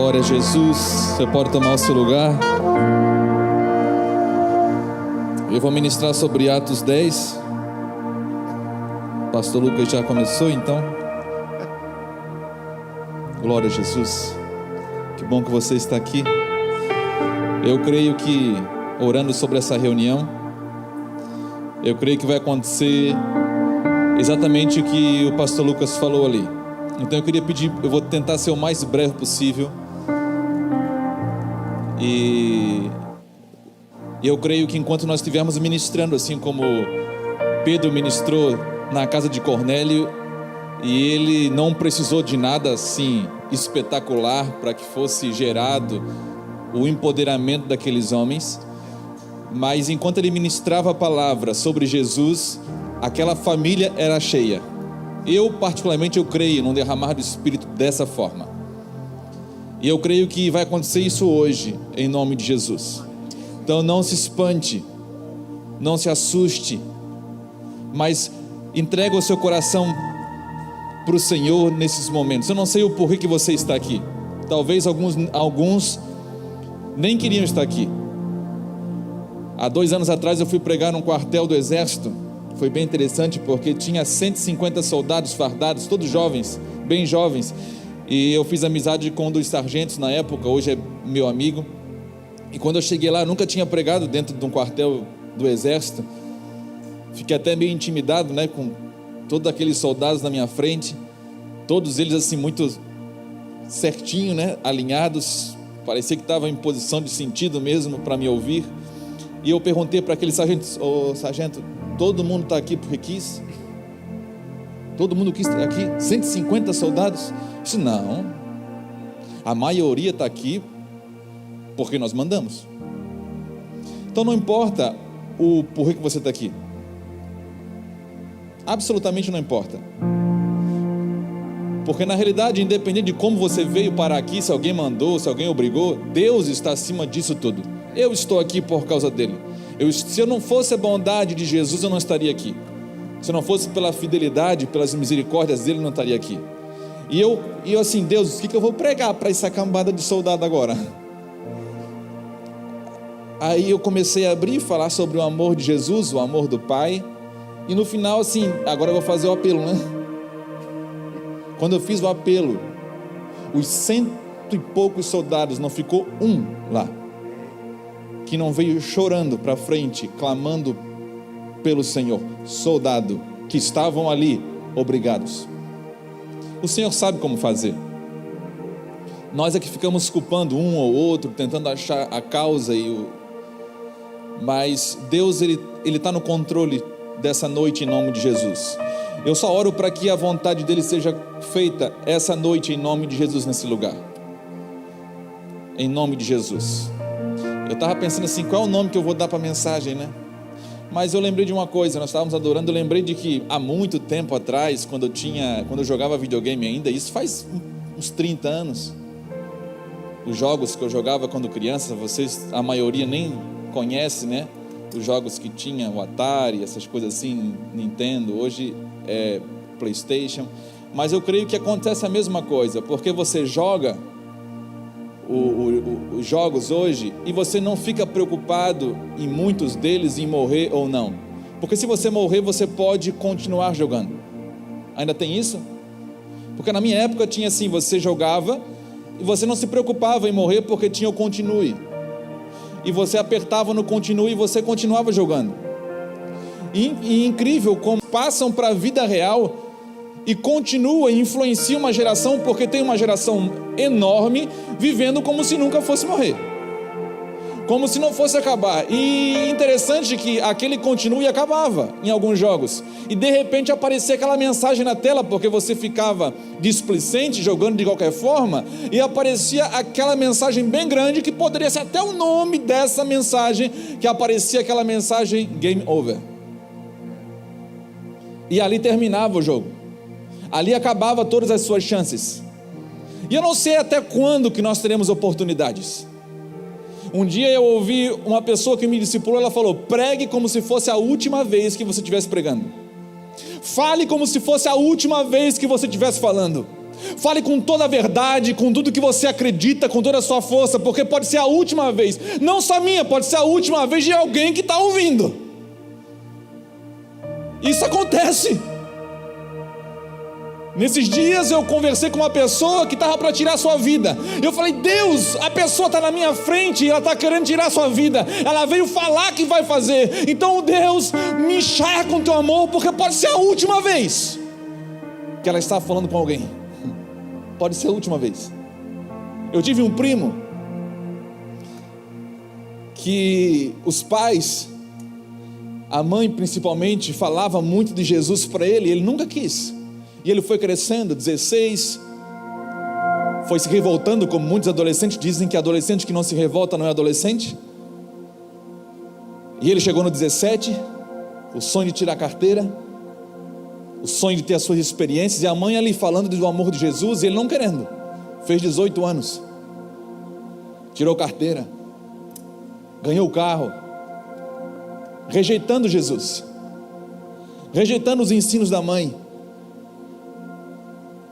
Glória a Jesus. Você pode tomar o seu lugar. Eu vou ministrar sobre Atos 10. Pastor Lucas já começou, então. Glória a Jesus. Que bom que você está aqui. Eu creio que, orando sobre essa reunião, eu creio que vai acontecer exatamente o que o pastor Lucas falou ali. Então eu queria pedir, eu vou tentar ser o mais breve possível. E eu creio que enquanto nós estivermos ministrando, assim como Pedro ministrou na casa de Cornélio, e ele não precisou de nada assim espetacular para que fosse gerado o empoderamento daqueles homens, mas enquanto ele ministrava a palavra sobre Jesus, aquela família era cheia. Eu particularmente creio num derramar do Espírito dessa forma, e eu creio que vai acontecer isso hoje, em nome de Jesus. Então não se espante, não se assuste, mas entrega o seu coração para o Senhor nesses momentos. Eu não sei o porquê que você está aqui. Talvez alguns nem queriam estar aqui. Há 2 anos atrás eu fui pregar num quartel do exército. Foi bem interessante porque tinha 150 soldados fardados, todos jovens, bem jovens. E eu fiz amizade com um dos sargentos na época, hoje é meu amigo. E quando eu cheguei lá, eu nunca tinha pregado dentro de um quartel do exército. Fiquei até meio intimidado, né, com todos aqueles soldados na minha frente. Todos eles assim muito certinho, né, alinhados. Parecia que estavam em posição de sentido mesmo para me ouvir. E eu perguntei para aquele sargento: ô sargento, todo mundo está aqui porque quis? Todo mundo quis estar aqui? 150 soldados? Eu disse: não, a maioria está aqui porque nós mandamos. Então não importa o porquê que você está aqui, absolutamente não importa, porque na realidade, independente de como você veio parar aqui, se alguém mandou, se alguém obrigou, Deus está acima disso tudo. Eu estou aqui por causa dele. Se eu não fosse a bondade de Jesus, eu não estaria aqui. Se não fosse pela fidelidade, pelas misericórdias dele, eu não estaria aqui. E eu assim: Deus, o que eu vou pregar para essa cambada de soldado agora? Aí eu comecei a abrir e falar sobre o amor de Jesus, o amor do Pai. E no final, assim, agora eu vou fazer o apelo, né? Quando eu fiz o apelo, os 100 e poucos soldados, não ficou um lá que não veio chorando para frente, clamando pelo Senhor. Soldado que estavam ali obrigados. O Senhor sabe como fazer. Nós é que ficamos culpando um ou outro, tentando achar a causa, mas Deus ele está no controle dessa noite em nome de Jesus. Eu só oro para que a vontade dele seja feita essa noite em nome de Jesus nesse lugar. Em nome de Jesus. Eu estava pensando assim, qual é o nome que eu vou dar para a mensagem, né? Mas eu lembrei de uma coisa, nós estávamos adorando, eu lembrei de que há muito tempo atrás, quando eu jogava videogame ainda, isso faz uns 30 anos, os jogos que eu jogava quando criança, vocês, a maioria nem conhece, né? Os jogos que tinha, o Atari, essas coisas assim, Nintendo, hoje é PlayStation, mas eu creio que acontece a mesma coisa, porque você joga os jogos hoje e você não fica preocupado em muitos deles em morrer ou não, porque se você morrer você pode continuar jogando. Ainda tem isso? Porque na minha época tinha assim, você jogava e você não se preocupava em morrer porque tinha o continue, e você apertava no continue e você continuava jogando. E incrível como passam para a vida real e continua e influencia uma geração, porque tem uma geração enorme vivendo como se nunca fosse morrer, como se não fosse acabar. E interessante que aquele continue acabava em alguns jogos, e de repente aparecia aquela mensagem na tela, porque você ficava displicente jogando de qualquer forma, e aparecia aquela mensagem bem grande, que poderia ser até o nome dessa mensagem, que aparecia aquela mensagem Game Over, e ali terminava o jogo. Ali acabava todas as suas chances. E eu não sei até quando que nós teremos oportunidades. Um dia eu ouvi uma pessoa que me discipulou, ela falou: pregue como se fosse a última vez que você estivesse pregando. Fale como se fosse a última vez que você estivesse falando. Fale com toda a verdade, com tudo que você acredita, com toda a sua força, porque pode ser a última vez, não só minha, pode ser a última vez de alguém que está ouvindo. Isso acontece. Nesses dias eu conversei com uma pessoa que estava para tirar a sua vida. Eu falei: Deus, a pessoa está na minha frente e ela está querendo tirar a sua vida. Ela veio falar que vai fazer. Então, Deus, me encharca com teu amor, porque pode ser a última vez que ela está falando com alguém. Pode ser a última vez. Eu tive um primo que os pais, a mãe principalmente, falava muito de Jesus para ele, e ele nunca quis. E ele foi crescendo, 16, foi se revoltando, como muitos adolescentes dizem que adolescente que não se revolta não é adolescente. E ele chegou no 17, o sonho de tirar a carteira, o sonho de ter as suas experiências, e a mãe ali falando do amor de Jesus, e ele não querendo. Fez 18 anos, tirou carteira, ganhou o carro, rejeitando Jesus, rejeitando os ensinos da mãe.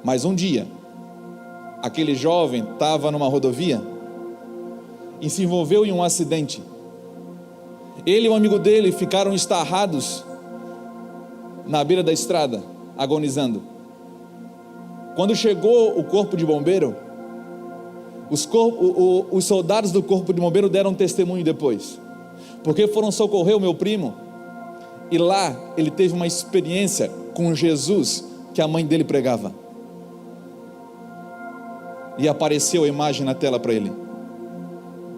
Mas um dia, aquele jovem estava numa rodovia e se envolveu em um acidente. Ele e um amigo dele ficaram estarrados na beira da estrada, agonizando. Quando chegou o corpo de bombeiro, os soldados do corpo de bombeiro deram testemunho depois, porque foram socorrer o meu primo, e lá ele teve uma experiência com Jesus que a mãe dele pregava. E apareceu a imagem na tela para ele.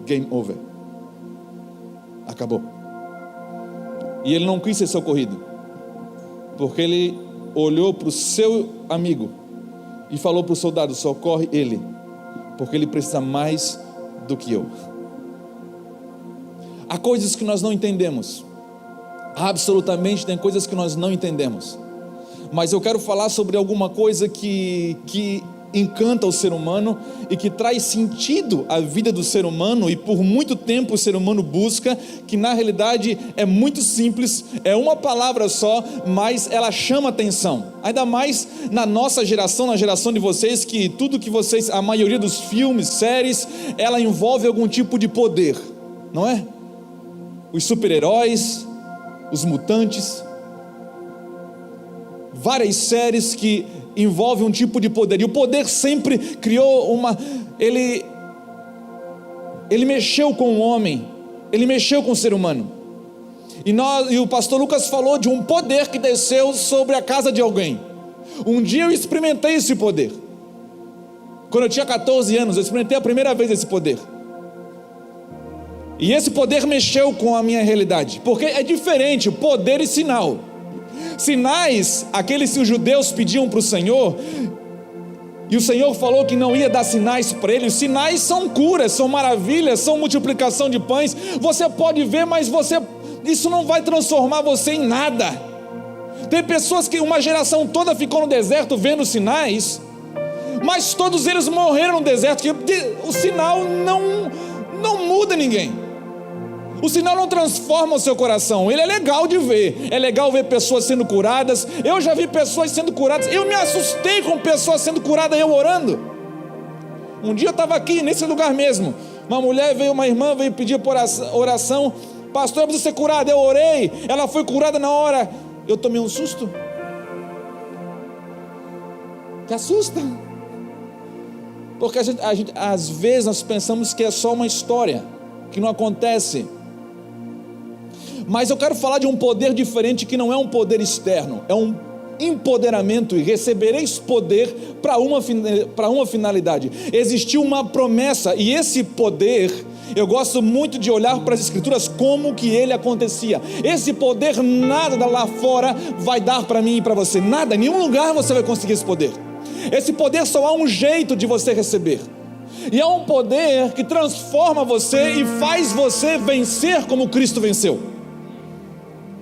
Game over. Acabou. E ele não quis ser socorrido, porque ele olhou para o seu amigo e falou para o soldado: socorre ele, porque ele precisa mais do que eu. Há coisas que nós não entendemos. Absolutamente tem coisas que nós não entendemos. Mas eu quero falar sobre alguma coisa que encanta o ser humano e que traz sentido à vida do ser humano, e por muito tempo o ser humano busca, que na realidade é muito simples, é uma palavra só, mas ela chama atenção, ainda mais na nossa geração, na geração de vocês, que tudo que vocês, a maioria dos filmes, séries, ela envolve algum tipo de poder, não é? Os super-heróis, os mutantes, várias séries que envolve um tipo de poder, e o poder sempre criou ele mexeu com o homem, ele mexeu com o ser humano, e o pastor Lucas falou de um poder que desceu sobre a casa de alguém. Um dia eu experimentei esse poder, quando eu tinha 14 anos, eu experimentei a primeira vez esse poder, e esse poder mexeu com a minha realidade, porque é diferente poder e sinal. Sinais, aqueles que os judeus pediam para o Senhor, e o Senhor falou que não ia dar sinais para eles. Sinais são curas, são maravilhas, são multiplicação de pães. Você pode ver, mas isso não vai transformar você em nada. Tem pessoas que uma geração toda ficou no deserto vendo sinais, mas todos eles morreram no deserto, porque o sinal não muda ninguém. O sinal não transforma o seu coração. Ele é legal de ver, é legal ver pessoas sendo curadas. Eu já vi pessoas sendo curadas, eu me assustei com pessoas sendo curadas, eu orando. Um dia eu estava aqui nesse lugar mesmo, uma irmã veio pedir por oração: pastor, eu preciso ser curada. Eu orei, ela foi curada na hora. Eu tomei um susto, que assusta, porque às vezes nós pensamos que é só uma história, que não acontece. Mas eu quero falar de um poder diferente, que não é um poder externo, é um empoderamento, e recebereis poder para uma finalidade. Existiu uma promessa, e esse poder, eu gosto muito de olhar para as escrituras como que ele acontecia. Esse poder nada lá fora vai dar para mim e para você, nada, em nenhum lugar você vai conseguir esse poder. Esse poder só há um jeito de você receber, e é um poder que transforma você e faz você vencer como Cristo venceu.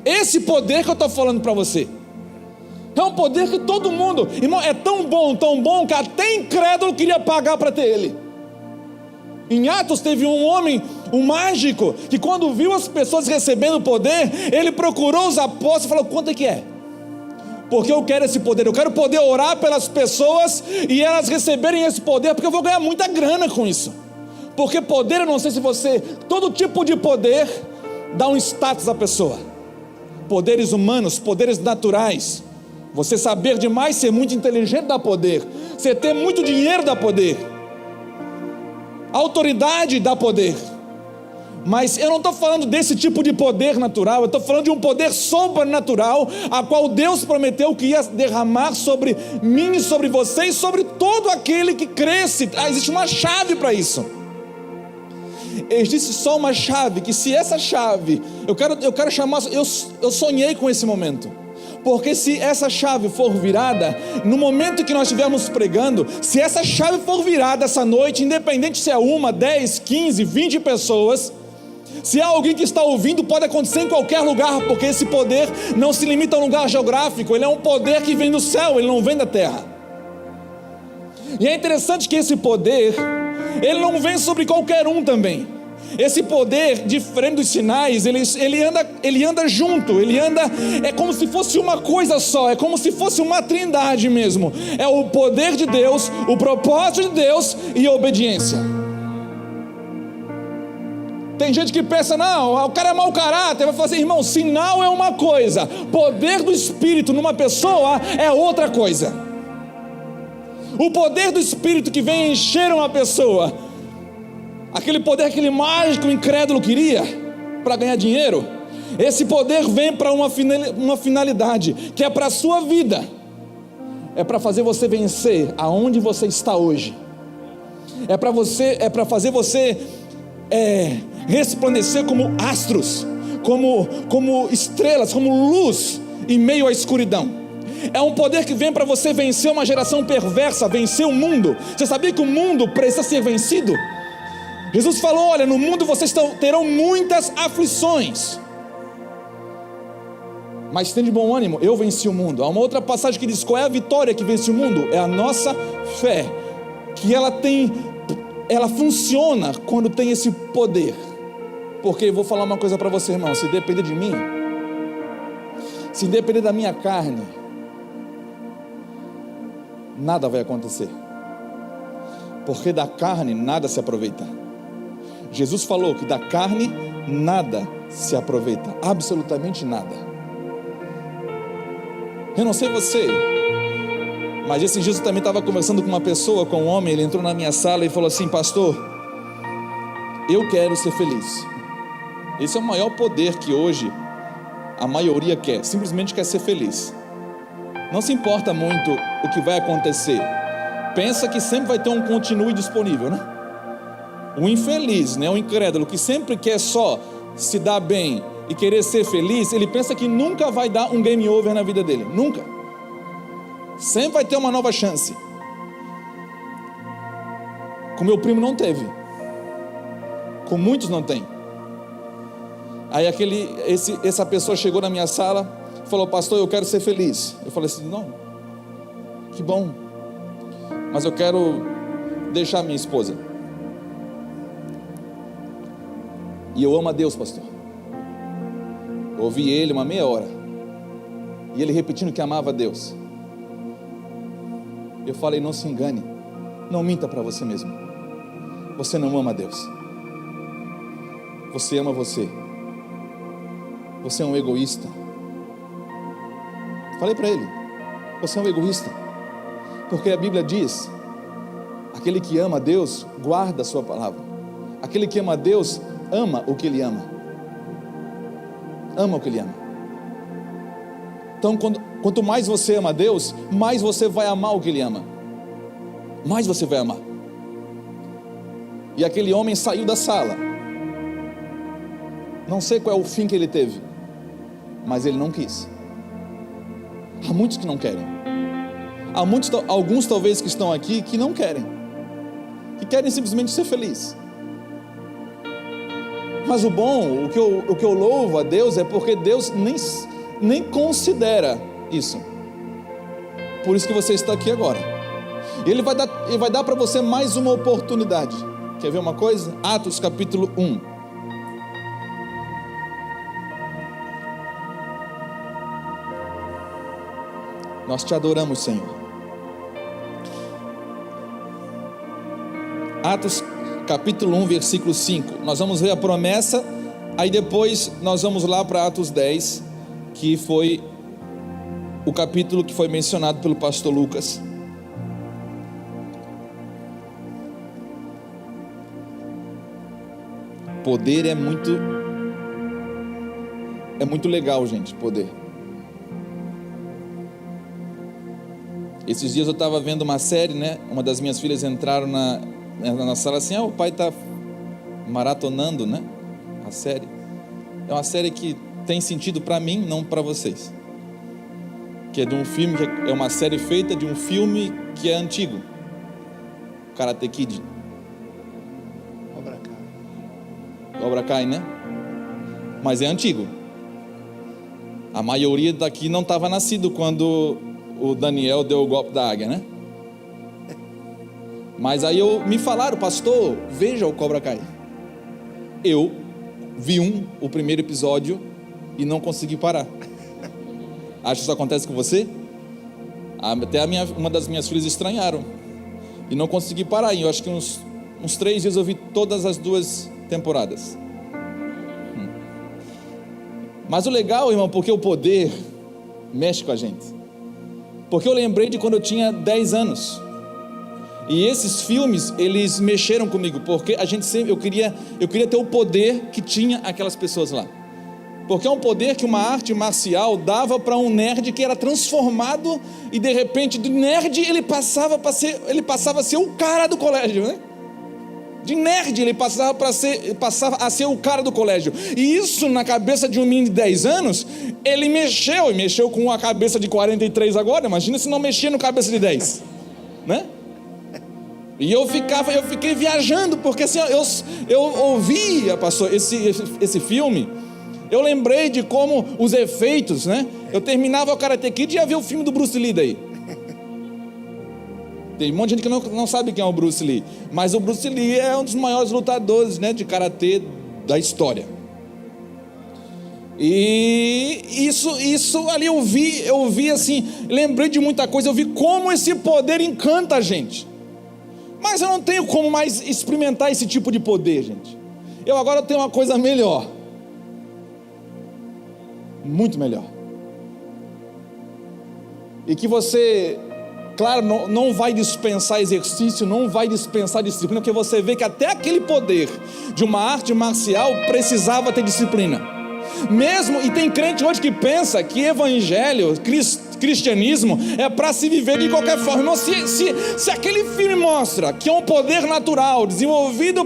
Esse poder que eu estou falando para você é um poder que todo mundo, irmão, é tão bom, que até incrédulo queria pagar para ter ele. Em Atos teve um homem, um mágico, que quando viu as pessoas recebendo poder, ele procurou os apóstolos e falou: quanto é que é? Porque eu quero esse poder, eu quero poder orar pelas pessoas e elas receberem esse poder, porque eu vou ganhar muita grana com isso. Porque poder, eu não sei se você, todo tipo de poder dá um status à pessoa. Poderes humanos, poderes naturais. Você saber demais, ser muito inteligente dá poder. Você ter muito dinheiro dá poder. Autoridade dá poder. Mas eu não estou falando desse tipo de poder natural, eu estou falando de um poder sobrenatural, a qual Deus prometeu que ia derramar sobre mim e sobre você e sobre todo aquele que cresce. Existe uma chave para isso. Existe só uma chave, que se essa chave, eu quero chamar, eu sonhei com esse momento. Porque se essa chave for virada, no momento que nós estivermos pregando, se essa chave for virada essa noite, independente se é 1, 10, 15, 20 pessoas, se há alguém que está ouvindo, pode acontecer em qualquer lugar, porque esse poder não se limita a um lugar geográfico, ele é um poder que vem do céu, ele não vem da terra. E é interessante que esse poder, ele não vem sobre qualquer um também. Esse poder, diferente dos sinais, ele anda junto, é como se fosse uma coisa só, é como se fosse uma trindade mesmo. É o poder de Deus, o propósito de Deus e a obediência. Tem gente que pensa, não, o cara é mau caráter, vai falar assim, irmão, sinal é uma coisa, poder do Espírito numa pessoa é outra coisa. O poder do Espírito que vem encher uma pessoa, aquele poder que aquele mágico incrédulo queria para ganhar dinheiro, esse poder vem para uma finalidade, que é para a sua vida, é para fazer você vencer aonde você está hoje, é para fazer você resplandecer como astros, como estrelas, como luz em meio à escuridão. É um poder que vem para você vencer uma geração perversa, vencer o mundo. Você sabia que o mundo precisa ser vencido? Jesus falou, olha, no mundo vocês terão muitas aflições, mas tem de bom ânimo, eu venci o mundo. Há uma outra passagem que diz, qual é a vitória que vence o mundo? É a nossa fé, que ela funciona quando tem esse poder. Porque eu vou falar uma coisa para você, irmão, se depender de mim, se depender da minha carne, nada vai acontecer, porque da carne nada se aproveita. Jesus falou que da carne nada se aproveita, absolutamente nada. Eu não sei você, mas esses dias eu também estava conversando com uma pessoa, com um homem, ele entrou na minha sala e falou assim, pastor, eu quero ser feliz. Esse é o maior poder que hoje a maioria quer, simplesmente quer ser feliz. Não se importa muito o que vai acontecer, pensa que sempre vai ter um continue disponível, né? O infeliz, né? O incrédulo que sempre quer só se dar bem e querer ser feliz, ele pensa que nunca vai dar um game over na vida dele, nunca. Sempre vai ter uma nova chance. Com meu primo não teve, com muitos não tem. Aí essa pessoa chegou na minha sala, falou, pastor, eu quero ser feliz. Eu falei assim, não, que bom, mas eu quero deixar minha esposa. E eu amo a Deus, pastor. Eu ouvi ele uma meia hora, e ele repetindo que amava a Deus. Eu falei, não se engane, não minta para você mesmo, você não ama a Deus, você ama você é um egoísta. Falei para ele, você é um egoísta, porque a Bíblia diz, aquele que ama a Deus, guarda a sua palavra, aquele que ama a Deus, ama o que ele ama, ama o que ele ama. Então quanto mais você ama a Deus, mais você vai amar o que ele ama, mais você vai amar. E aquele homem saiu da sala, não sei qual é o fim que ele teve, mas ele não quis. Há muitos que não querem, alguns talvez que estão aqui que não querem, que querem simplesmente ser felizes. Mas o bom, o que eu louvo a Deus é porque Deus nem considera isso. Por isso que você está aqui agora. Ele vai dar para você mais uma oportunidade. Quer ver uma coisa? Atos capítulo 1. Nós te adoramos, Senhor. Atos capítulo 1, versículo 5. Nós vamos ver a promessa, aí depois nós vamos lá para Atos 10, que foi o capítulo que foi mencionado pelo pastor Lucas. Poder é muito legal, gente, poder. Esses dias eu estava vendo uma série, né? Uma das minhas filhas entraram na sala assim, o pai está maratonando, né? A série. É uma série que tem sentido para mim, não para vocês. Que é de um filme, que é uma série feita de um filme que é antigo. Karate Kid. Cobra Kai, né? Mas é antigo. A maioria daqui não estava nascido quando o Daniel deu o golpe da águia, né? Mas aí me falaram, pastor, veja o Cobra Kai. Eu vi o primeiro episódio e não consegui parar. Acho que isso acontece com você? Até uma das minhas filhas estranharam e não consegui parar. E eu acho que uns 3 dias eu vi todas as 2 temporadas. Mas o legal, irmão, porque o poder mexe com a gente. Porque eu lembrei de quando eu tinha 10 anos. E esses filmes, eles mexeram comigo, porque eu queria ter o poder que tinha aquelas pessoas lá. Porque é um poder que uma arte marcial dava para um nerd que era transformado, e de repente do nerd ele passava a ser o cara do colégio, né? De nerd ele passava a ser o cara do colégio. E isso na cabeça de um menino de 10 anos, ele mexeu com a cabeça de 43 agora. Imagina se não mexia no cabeça de 10, né? E eu fiquei viajando, porque assim, eu ouvia, pastor, esse filme. Eu lembrei de como os efeitos, né? Eu terminava o Karate Kid e ia ver o filme do Bruce Lee daí. Tem um monte de gente que não sabe quem é o Bruce Lee. Mas o Bruce Lee é um dos maiores lutadores, né, de karatê da história. E isso ali eu vi assim, lembrei de muita coisa. Eu vi como esse poder encanta a gente. Mas eu não tenho como mais experimentar esse tipo de poder, gente. Eu agora tenho uma coisa melhor. Muito melhor. E que você, claro, não vai dispensar exercício, não vai dispensar disciplina, porque você vê que até aquele poder de uma arte marcial precisava ter disciplina. Mesmo, e tem crente hoje que pensa que evangelho, cristianismo é para se viver de qualquer forma. Irmão, se aquele filme mostra que é um poder natural, desenvolvido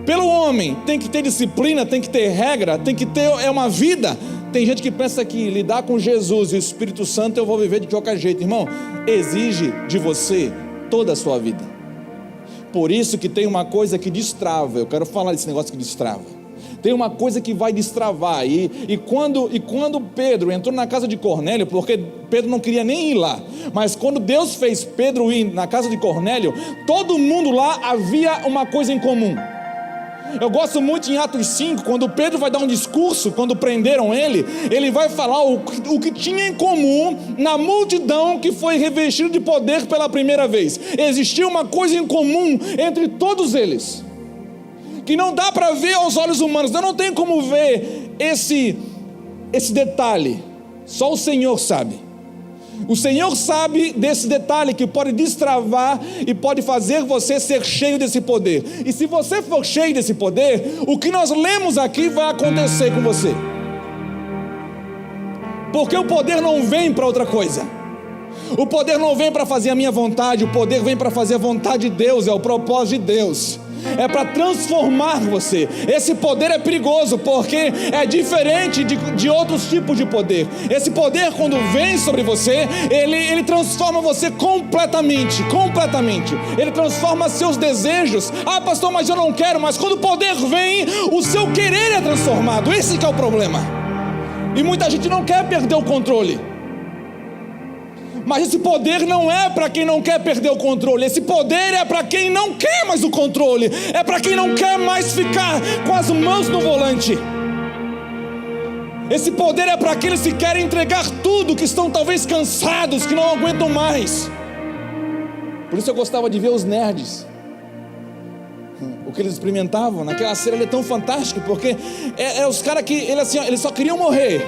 pelo homem, tem que ter disciplina, tem que ter regra, tem que ter uma vida. Tem gente que pensa que lidar com Jesus e o Espírito Santo eu vou viver de qualquer jeito. Irmão, exige de você toda a sua vida. Por isso que tem uma coisa que destrava. Eu quero falar desse negócio que destrava. Tem uma coisa que vai destravar. E quando Pedro entrou na casa de Cornélio, porque Pedro não queria nem ir lá, mas quando Deus fez Pedro ir na casa de Cornélio, todo mundo lá havia uma coisa em comum. Eu gosto muito em Atos 5, quando Pedro vai dar um discurso, quando prenderam ele vai falar o que tinha em comum na multidão que foi revestido de poder pela primeira vez. Existia uma coisa em comum entre todos eles, que não dá para ver aos olhos humanos. Eu não tenho como ver esse detalhe, só o Senhor sabe. O Senhor sabe desse detalhe que pode destravar e pode fazer você ser cheio desse poder. E se você for cheio desse poder, o que nós lemos aqui vai acontecer com você. Porque o poder não vem para outra coisa. O poder não vem para fazer a minha vontade, o poder vem para fazer a vontade de Deus, é o propósito de Deus. É para transformar você. Esse poder é perigoso, porque é diferente de outros tipos de poder. Esse poder, quando vem sobre você, ele transforma você completamente. Ele transforma seus desejos. Ah, pastor, mas eu não quero. Mas quando o poder vem, o seu querer é transformado. Esse que é o problema. E muita gente não quer perder o controle. Mas esse poder não é para quem não quer perder o controle. Esse poder é para quem não quer mais o controle. É para quem não quer mais ficar com as mãos no volante. Esse poder é para aqueles que querem entregar tudo, que estão talvez cansados, que não aguentam mais. Por isso eu gostava de ver os nerds, o que eles experimentavam naquela série. É tão fantástico, porque os caras que eles só queriam morrer,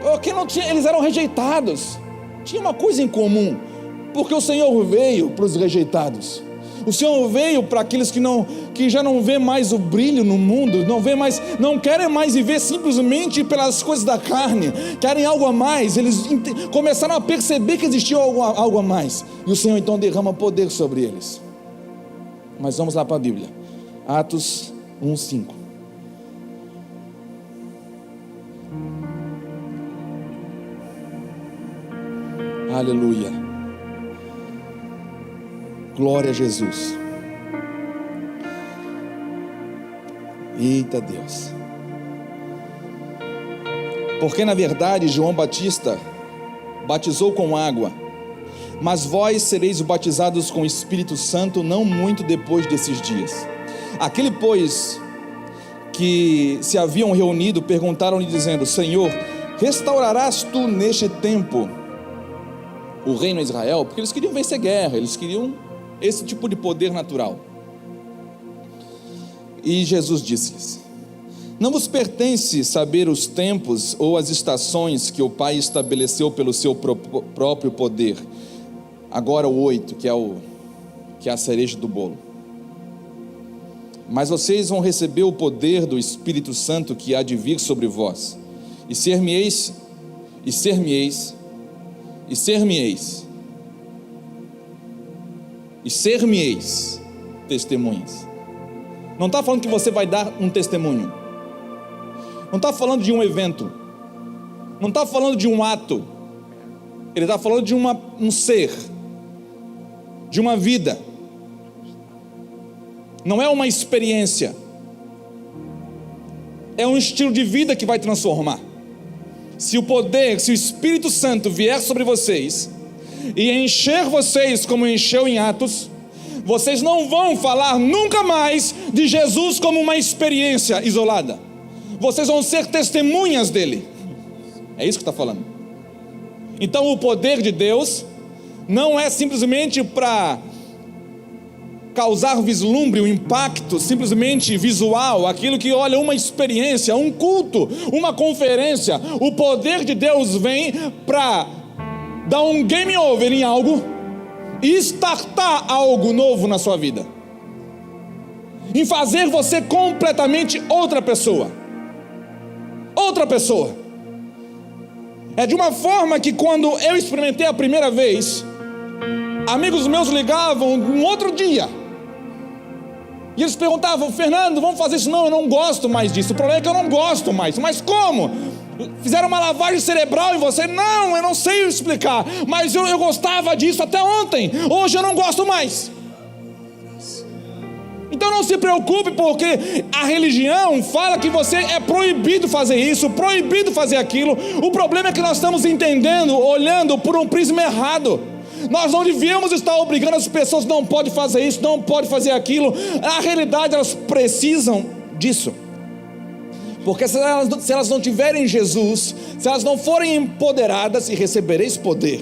porque não tinha, eles eram rejeitados. Tinha uma coisa em comum, porque o Senhor veio para os rejeitados. O Senhor veio para aqueles que já não vê mais o brilho no mundo, não querem mais viver simplesmente pelas coisas da carne, querem algo a mais. Eles começaram a perceber que existia algo a mais, e o Senhor então derrama poder sobre eles. Mas vamos lá para a Bíblia, Atos 1:5. Aleluia, glória a Jesus. Eita Deus. Porque na verdade João Batista batizou com água, mas vós sereis batizados com o Espírito Santo não muito depois desses dias. Aquele, pois, que se haviam reunido, perguntaram-lhe dizendo: Senhor, restaurarás tu neste tempo o reino a Israel? Porque eles queriam vencer guerra, eles queriam esse tipo de poder natural. E Jesus disse-lhes: não vos pertence saber os tempos ou as estações que o Pai estabeleceu pelo seu próprio poder. Agora o 8, que é a cereja do bolo. Mas vocês vão receber o poder do Espírito Santo que há de vir sobre vós, e ser-me-eis testemunhas. Não está falando que você vai dar um testemunho, não está falando de um evento, não está falando de um ato, ele está falando de um ser, de uma vida. Não é uma experiência, é um estilo de vida que vai transformar. Se o Espírito Santo vier sobre vocês e encher vocês como encheu em Atos, vocês não vão falar nunca mais de Jesus como uma experiência isolada. Vocês vão ser testemunhas dele. É isso que está falando. Então o poder de Deus não é simplesmente para causar vislumbre, um impacto simplesmente visual, aquilo que olha, uma experiência, um culto, uma conferência. O poder de Deus vem para dar um game over em algo e startar algo novo na sua vida, em fazer você completamente outra pessoa. É de uma forma que quando eu experimentei a primeira vez, amigos meus ligavam um outro dia e eles perguntavam: Fernando, vamos fazer isso? Não, eu não gosto mais disso. O problema é que eu não gosto mais. Mas como? Fizeram uma lavagem cerebral em você? Não, eu não sei explicar, mas eu gostava disso até ontem. Hoje eu não gosto mais. Então não se preocupe, porque a religião fala que você é proibido fazer isso, proibido fazer aquilo. O problema é que nós estamos entendendo, olhando por um prisma errado. Nós não devíamos estar obrigando as pessoas: não pode fazer isso, não pode fazer aquilo. Na realidade elas precisam disso, porque se elas não tiverem Jesus, se elas não forem empoderadas, e recebereis poder,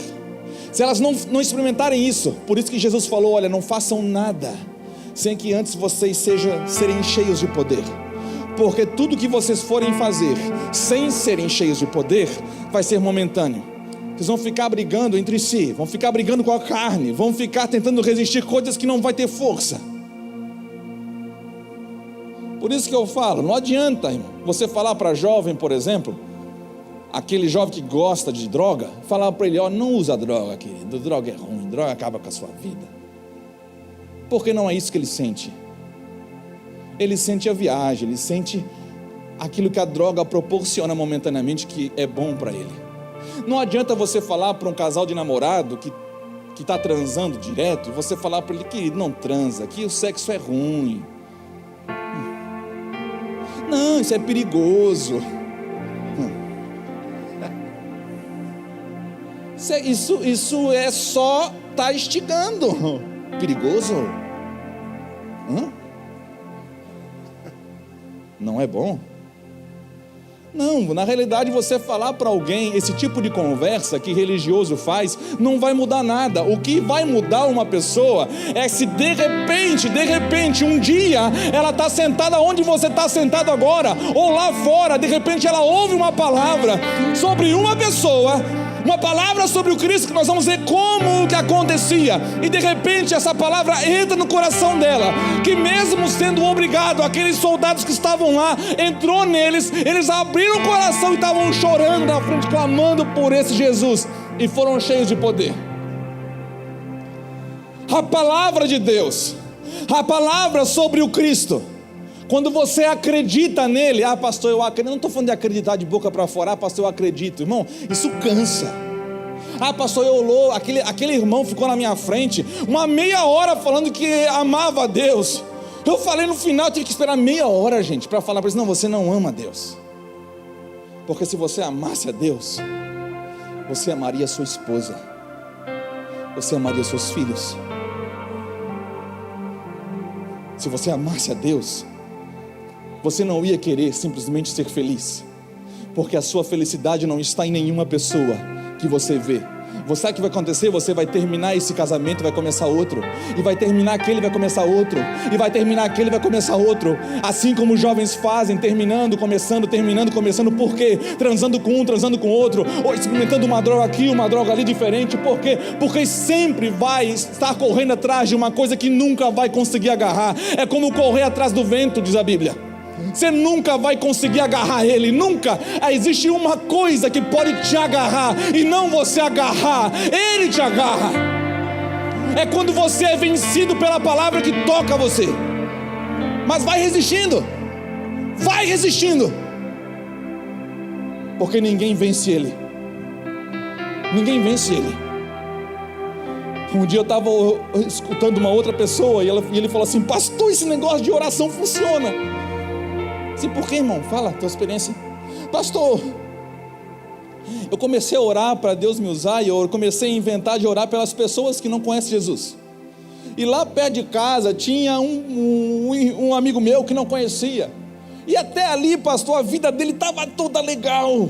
se elas não experimentarem isso. Por isso que Jesus falou: olha, não façam nada sem que antes vocês serem cheios de poder, porque tudo que vocês forem fazer sem serem cheios de poder vai ser momentâneo. Vocês vão ficar brigando entre si, vão ficar brigando com a carne, vão ficar tentando resistir coisas que não vai ter força. Por isso que eu falo, não adianta, irmão, você falar para jovem, por exemplo, aquele jovem que gosta de droga, falar para ele: ó, não usa droga, querido, droga é ruim, droga acaba com a sua vida. Porque não é isso que ele sente. Ele sente a viagem, ele sente aquilo que a droga proporciona momentaneamente, que é bom para ele. Não adianta você falar para um casal de namorado que está transando direto, e você falar para ele: querido, não transa, que o sexo é ruim. Não, isso é perigoso. Isso é só tá instigando. Perigoso? Não é bom? Não, na realidade você falar para alguém esse tipo de conversa que religioso faz, não vai mudar nada. O que vai mudar uma pessoa é se de repente, um dia ela está sentada onde você está sentado agora, ou lá fora, de repente ela ouve uma palavra sobre uma pessoa, uma palavra sobre o Cristo, que nós vamos ver como que acontecia, e de repente essa palavra entra no coração dela, que mesmo sendo obrigado, aqueles soldados que estavam lá, entrou neles, eles abriram o coração e estavam chorando na frente, clamando por esse Jesus, e foram cheios de poder. A palavra de Deus, a palavra sobre o Cristo, quando você acredita nele, pastor, eu acredito, não estou falando de acreditar de boca para fora, pastor, eu acredito, irmão, isso cansa. Pastor, aquele irmão ficou na minha frente, uma meia hora falando que amava a Deus, eu falei no final, eu tive que esperar meia hora, gente, para falar para eles, não, você não ama a Deus, porque se você amasse a Deus, você amaria a sua esposa, você amaria seus filhos. Se você amasse a Deus, você não ia querer simplesmente ser feliz, porque a sua felicidade não está em nenhuma pessoa que você vê. Você sabe o que vai acontecer? Você vai terminar esse casamento, vai começar outro, e vai terminar aquele, vai começar outro, e vai terminar aquele, vai começar outro, assim como os jovens fazem, terminando, começando, por quê? Transando com um, transando com outro, ou experimentando uma droga aqui, uma droga ali diferente, por quê? Porque sempre vai estar correndo atrás de uma coisa que nunca vai conseguir agarrar. É como correr atrás do vento, diz a Bíblia. Você nunca vai conseguir agarrar ele, nunca. Existe uma coisa que pode te agarrar, e não você agarrar, ele te agarra. É quando você é vencido pela palavra que toca você. Mas vai resistindo, porque ninguém vence ele. Um dia eu estava escutando uma outra pessoa, e ele falou assim: pastor, esse negócio de oração funciona. Por que, irmão? Fala a tua experiência. Pastor, eu comecei a orar para Deus me usar, e eu comecei a inventar de orar pelas pessoas que não conhecem Jesus. E lá perto de casa tinha um amigo meu que não conhecia, e até ali, pastor, a vida dele estava toda legal,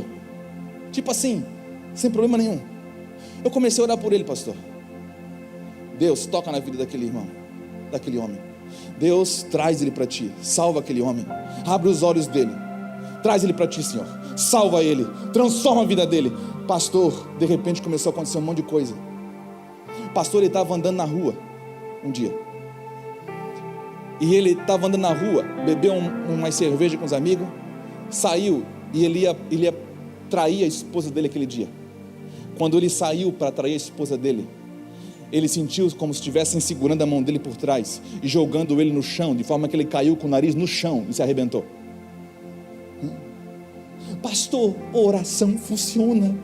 tipo assim, sem problema nenhum. Eu comecei a orar por ele, pastor. Deus, toca na vida daquele irmão, daquele homem. Deus, traz ele para ti, salva aquele homem, abre os olhos dele, traz ele para ti, Senhor, salva ele, transforma a vida dele. Pastor, de repente começou a acontecer um monte de coisa. Pastor, ele estava andando na rua um dia, e ele estava andando na rua, bebeu uma cerveja com os amigos, saiu, e ele ia trair a esposa dele aquele dia. Quando ele saiu para trair a esposa dele, ele sentiu como se estivessem segurando a mão dele por trás e jogando ele no chão, de forma que ele caiu com o nariz no chão e se arrebentou. Pastor, oração funciona.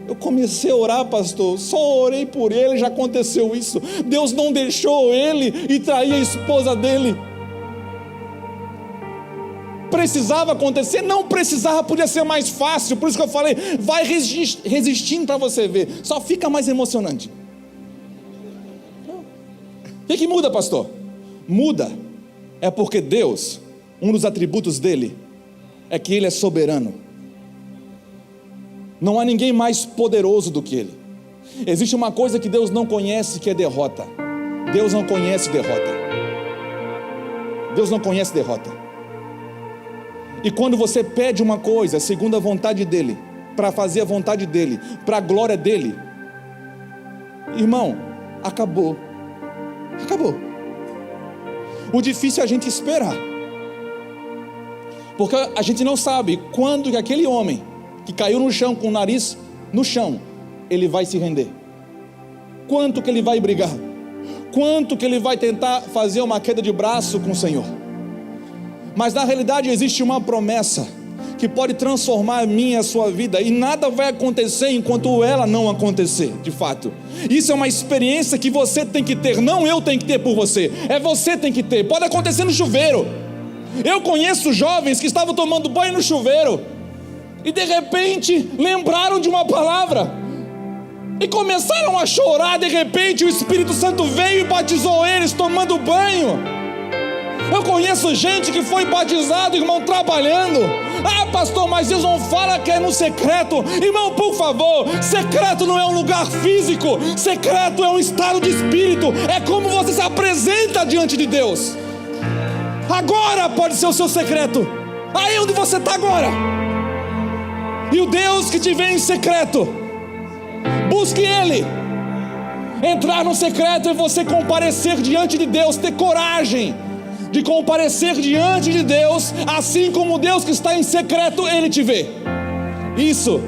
Eu comecei a orar, pastor, só orei por ele, já aconteceu isso. Deus não deixou ele ir trair a esposa dele. Precisava acontecer? Não precisava, podia ser mais fácil. Por isso que eu falei, vai resistindo para você ver, só fica mais emocionante. O que muda, pastor? Muda, é porque Deus, um dos atributos dele, é que ele é soberano. Não há ninguém mais poderoso do que ele. Existe uma coisa que Deus não conhece, que é derrota. Deus não conhece derrota. Deus não conhece derrota. E quando você pede uma coisa segundo a vontade dele, para fazer a vontade dele, para a glória dele, irmão, acabou. O difícil é a gente esperar, porque a gente não sabe quando que aquele homem que caiu no chão com o nariz no chão, ele vai se render, quanto que ele vai brigar, quanto que ele vai tentar fazer uma queda de braço com o Senhor. Mas na realidade existe uma promessa que pode transformar a minha e a sua vida, e nada vai acontecer enquanto ela não acontecer, de fato. Isso é uma experiência que você tem que ter, não eu tenho que ter por você, é você tem que ter. Pode acontecer no chuveiro. Eu conheço jovens que estavam tomando banho no chuveiro, e de repente lembraram de uma palavra, e começaram a chorar. De repente o Espírito Santo veio e batizou eles tomando banho. Eu conheço gente que foi batizado, irmão, trabalhando. Ah, pastor, mas Deus não fala que é no secreto. Irmão, por favor, secreto não é um lugar físico. Secreto é um estado de espírito. É como você se apresenta diante de Deus. Agora pode ser o seu secreto. Aí onde você está agora. E o Deus que te vê em secreto, busque Ele. Entrar no secreto é você comparecer diante de Deus, ter coragem de comparecer diante de Deus, assim como Deus que está em secreto, Ele te vê. Isso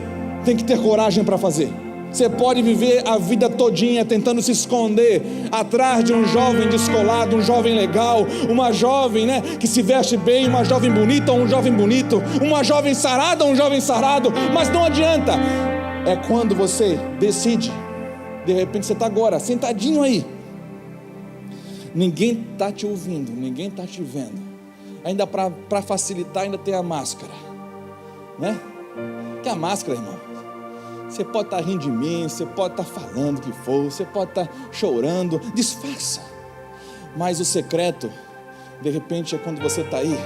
tem que ter coragem para fazer. Você pode viver a vida todinha tentando se esconder atrás de um jovem descolado, um jovem legal, uma jovem, que se veste bem, uma jovem bonita ou um jovem bonito, uma jovem sarada ou um jovem sarado, mas não adianta. É quando você decide, de repente você está agora sentadinho aí, ninguém está te ouvindo, ninguém está te vendo, ainda para facilitar, ainda tem a máscara, que a máscara, irmão, você pode estar rindo de mim, você pode estar falando o que for, você pode estar chorando, disfarça, mas o secreto, de repente é quando você está aí,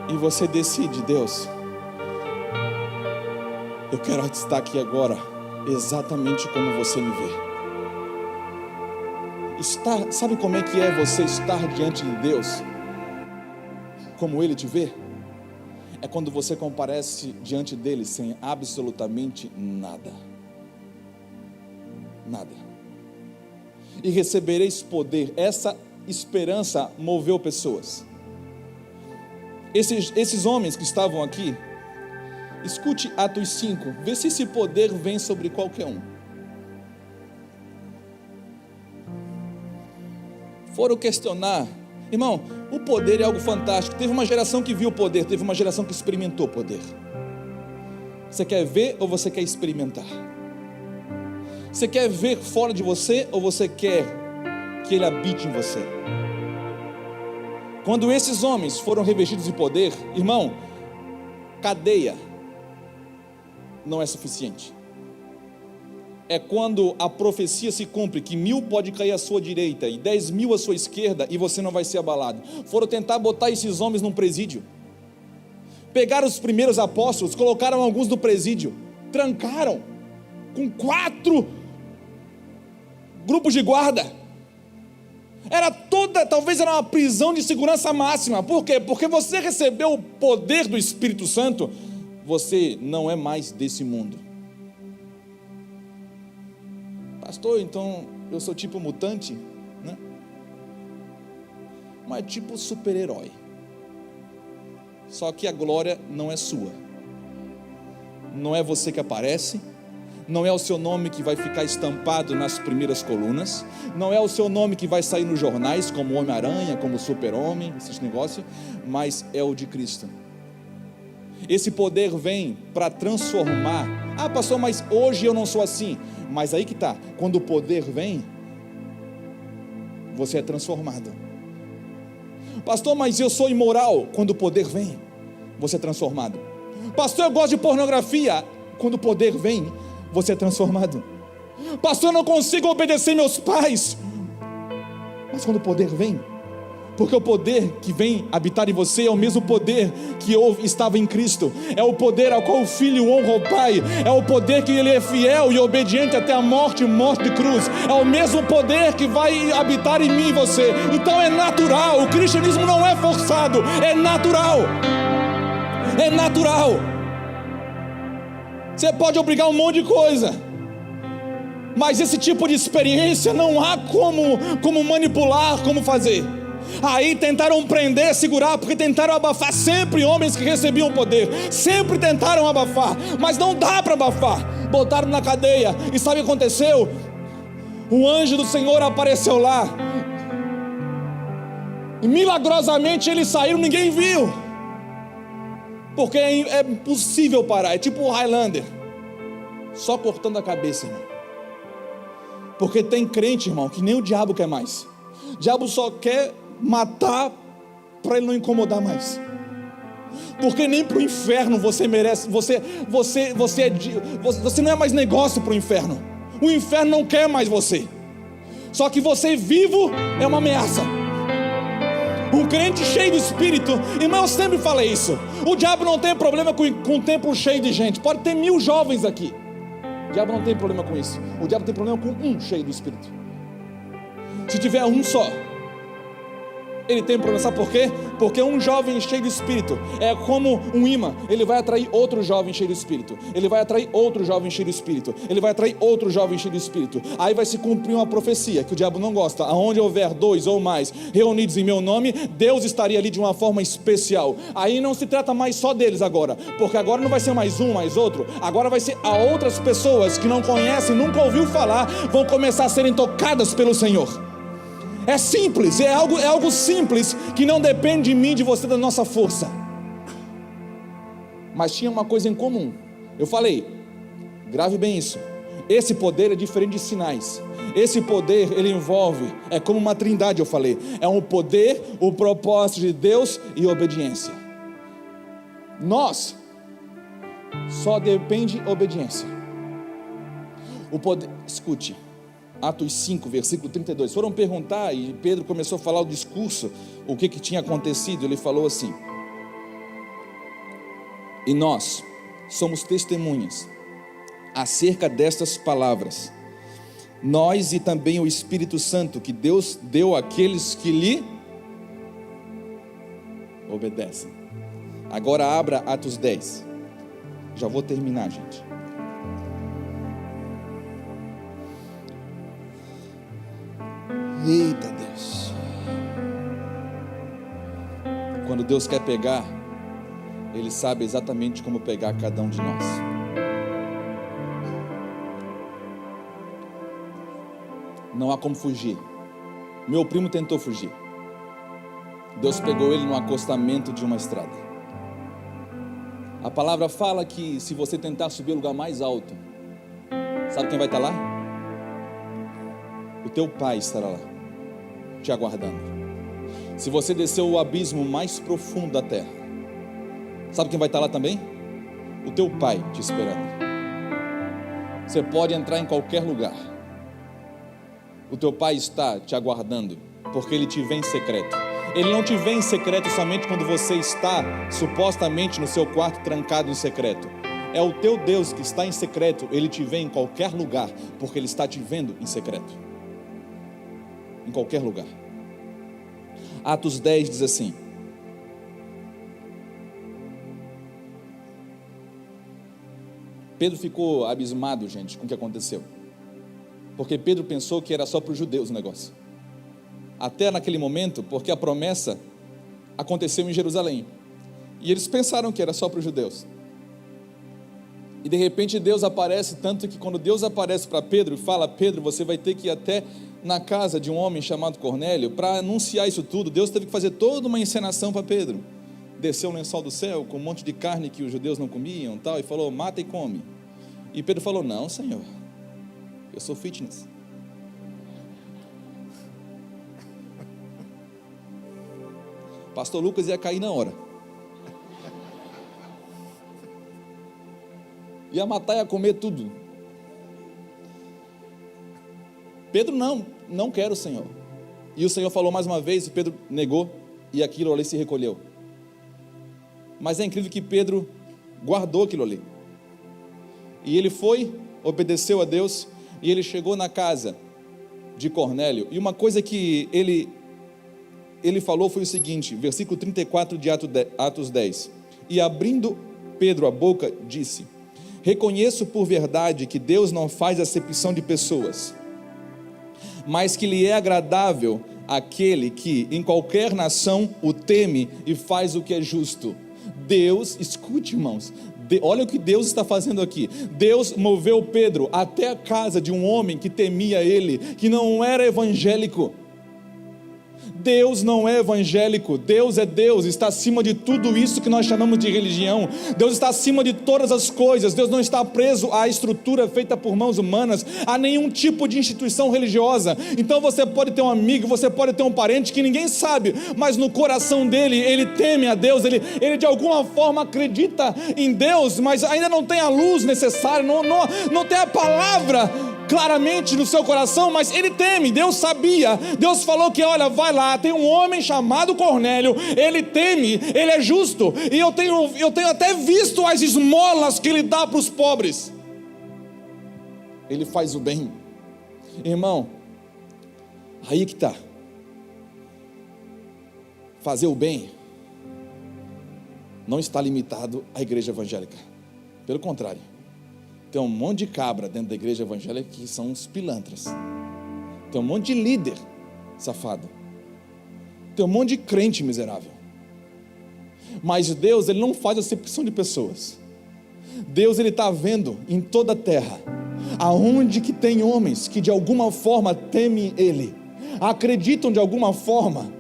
e você decide, Deus, eu quero estar aqui agora, exatamente como você me vê. Sabe como é que é você estar diante de Deus como Ele te vê? É quando você comparece diante dele sem absolutamente nada. Nada. E recebereis poder. Essa esperança moveu pessoas. Esses homens que estavam aqui, escute Atos 5, vê se esse poder vem sobre qualquer um. Foram questionar, irmão, o poder é algo fantástico. Teve uma geração que viu o poder, teve uma geração que experimentou o poder. Você quer ver ou você quer experimentar? Você quer ver fora de você ou você quer que ele habite em você? Quando esses homens foram revestidos de poder, irmão, cadeia não é suficiente. É quando a profecia se cumpre, que 1000 pode cair à sua direita e 10.000 à sua esquerda, e você não vai ser abalado. Foram tentar botar esses homens num presídio, pegaram os primeiros apóstolos, colocaram alguns no presídio, trancaram, com 4 grupos de guarda, talvez era uma prisão de segurança máxima. Por quê? Porque você recebeu o poder do Espírito Santo, você não é mais desse mundo. Pastor, então eu sou tipo mutante, mas tipo super-herói. Só que a glória não é sua. Não é você que aparece, não é o seu nome que vai ficar estampado nas primeiras colunas, não é o seu nome que vai sair nos jornais como Homem-Aranha, como Super-Homem, esses negócios, mas é o de Cristo. Esse poder vem para transformar. Ah, pastor, mas hoje eu não sou assim. Mas aí que está, quando o poder vem, você é transformado. Pastor, mas eu sou imoral. Quando o poder vem, você é transformado. Pastor, eu gosto de pornografia. Quando o poder vem, você é transformado. Pastor, eu não consigo obedecer meus pais. Mas quando o poder vem, porque o poder que vem habitar em você é o mesmo poder que estava em Cristo, é o poder ao qual o Filho honra o Pai, é o poder que Ele é fiel e obediente até a morte de cruz, é o mesmo poder que vai habitar em mim e você. Então é natural, o cristianismo não é forçado, é natural. É natural. Você pode obrigar um monte de coisa, mas esse tipo de experiência não há como manipular, como fazer. Aí tentaram prender, segurar, porque tentaram abafar. Sempre homens que recebiam poder, sempre tentaram abafar, mas não dá para abafar. Botaram na cadeia, e sabe o que aconteceu? O anjo do Senhor apareceu lá, e milagrosamente eles saíram, ninguém viu, porque é impossível parar. É tipo o Highlander, só cortando a cabeça, irmão. Porque tem crente, irmão, que nem o diabo quer mais. O diabo só quer matar para ele não incomodar mais. Porque nem para o inferno você merece. Você não é mais negócio para o inferno. O inferno não quer mais você. Só que você vivo é uma ameaça. Um crente cheio do Espírito, irmão, eu sempre falei isso. O diabo não tem problema com um templo cheio de gente. Pode ter 1000 jovens aqui. O diabo não tem problema com isso. O diabo tem problema com um cheio do Espírito. Se tiver um só, ele tem problema. Sabe por quê? Porque um jovem cheio do Espírito é como um imã. Ele vai atrair outro jovem cheio do Espírito. Ele vai atrair outro jovem cheio do Espírito. Ele vai atrair outro jovem cheio do Espírito. Aí vai se cumprir uma profecia que o diabo não gosta. Aonde houver 2 ou mais reunidos em meu nome, Deus estaria ali de uma forma especial. Aí não se trata mais só deles agora, porque agora não vai ser mais um, mais outro. Agora vai ser a outras pessoas que não conhecem, nunca ouviu falar, vão começar a serem tocadas pelo Senhor. É simples, é algo simples, que não depende de mim, de você, da nossa força. Mas tinha uma coisa em comum. Eu falei, grave bem isso. Esse poder é diferente de sinais. Esse poder, ele envolve, é como uma trindade, eu falei. É um poder, o propósito de Deus e obediência. Nós, só depende obediência. O poder, escute. Atos 5, versículo 32, foram perguntar e Pedro começou a falar o discurso, o que tinha acontecido. Ele falou assim: e nós somos testemunhas acerca destas palavras, nós e também o Espírito Santo que Deus deu àqueles que lhe obedecem. Agora abra Atos 10, já vou terminar, gente. Eita Deus, quando Deus quer pegar, Ele sabe exatamente como pegar cada um de nós. Não há como fugir. Meu primo tentou fugir. Deus pegou ele no acostamento de uma estrada. A palavra fala que se você tentar subir ao lugar mais alto, sabe quem vai estar lá? O teu pai estará lá, te aguardando. Se você descer o abismo mais profundo da terra, sabe quem vai estar lá também? O teu pai te esperando. Você pode entrar em qualquer lugar, o teu pai está te aguardando, porque ele te vê em secreto. Ele não te vê em secreto somente quando você está supostamente no seu quarto trancado em secreto. É o teu Deus que está em secreto. Ele te vê em qualquer lugar, porque Ele está te vendo em secreto. Em qualquer lugar. Atos 10 diz assim: Pedro ficou abismado, gente, com o que aconteceu, porque Pedro pensou que era só para os judeus o negócio, até naquele momento, porque a promessa aconteceu em Jerusalém, e eles pensaram que era só para os judeus. E de repente Deus aparece, tanto que quando Deus aparece para Pedro e fala: Pedro, você vai ter que ir até na casa de um homem chamado Cornélio para anunciar isso tudo. Deus teve que fazer toda uma encenação para Pedro. Desceu um lençol do céu com um monte de carne que os judeus não comiam, tal, e falou: mata e come. E Pedro falou: não, Senhor, eu sou fitness. Pastor Lucas ia cair na hora, ia matar e ia comer tudo. Pedro: não quero, Senhor. E o Senhor falou mais uma vez, e Pedro negou, e aquilo ali se recolheu. Mas é incrível que Pedro guardou aquilo ali, e ele foi, obedeceu a Deus, e ele chegou na casa de Cornélio. E uma coisa que ele falou foi o seguinte, versículo 34 de Atos 10: e abrindo Pedro a boca, disse: reconheço por verdade que Deus não faz acepção de pessoas, mas que lhe é agradável aquele que em qualquer nação o teme e faz o que é justo. Deus, escute, irmãos, olha o que Deus está fazendo aqui. Deus moveu Pedro até a casa de um homem que temia ele, que não era evangélico. Deus não é evangélico, Deus é Deus, está acima de tudo isso que nós chamamos de religião. Deus está acima de todas as coisas. Deus não está preso à estrutura feita por mãos humanas, a nenhum tipo de instituição religiosa. Então você pode ter um amigo, você pode ter um parente que ninguém sabe, mas no coração dele, ele teme a Deus, ele de alguma forma acredita em Deus, mas ainda não tem a luz necessária, não tem a palavra claramente no seu coração, mas ele teme. Deus sabia, Deus falou que olha, vai lá, tem um homem chamado Cornélio, ele teme, ele é justo, e eu tenho até visto as esmolas que ele dá para os pobres. Ele faz o bem. Irmão, aí que está. Fazer o bem não está limitado à igreja evangélica. Pelo contrário, tem um monte de cabra dentro da igreja evangélica que são uns pilantras. Tem um monte de líder safado. Tem um monte de crente miserável. Mas Deus, Ele não faz acepção de pessoas. Deus, Ele está vendo em toda a terra, aonde que tem homens que de alguma forma temem Ele, acreditam de alguma forma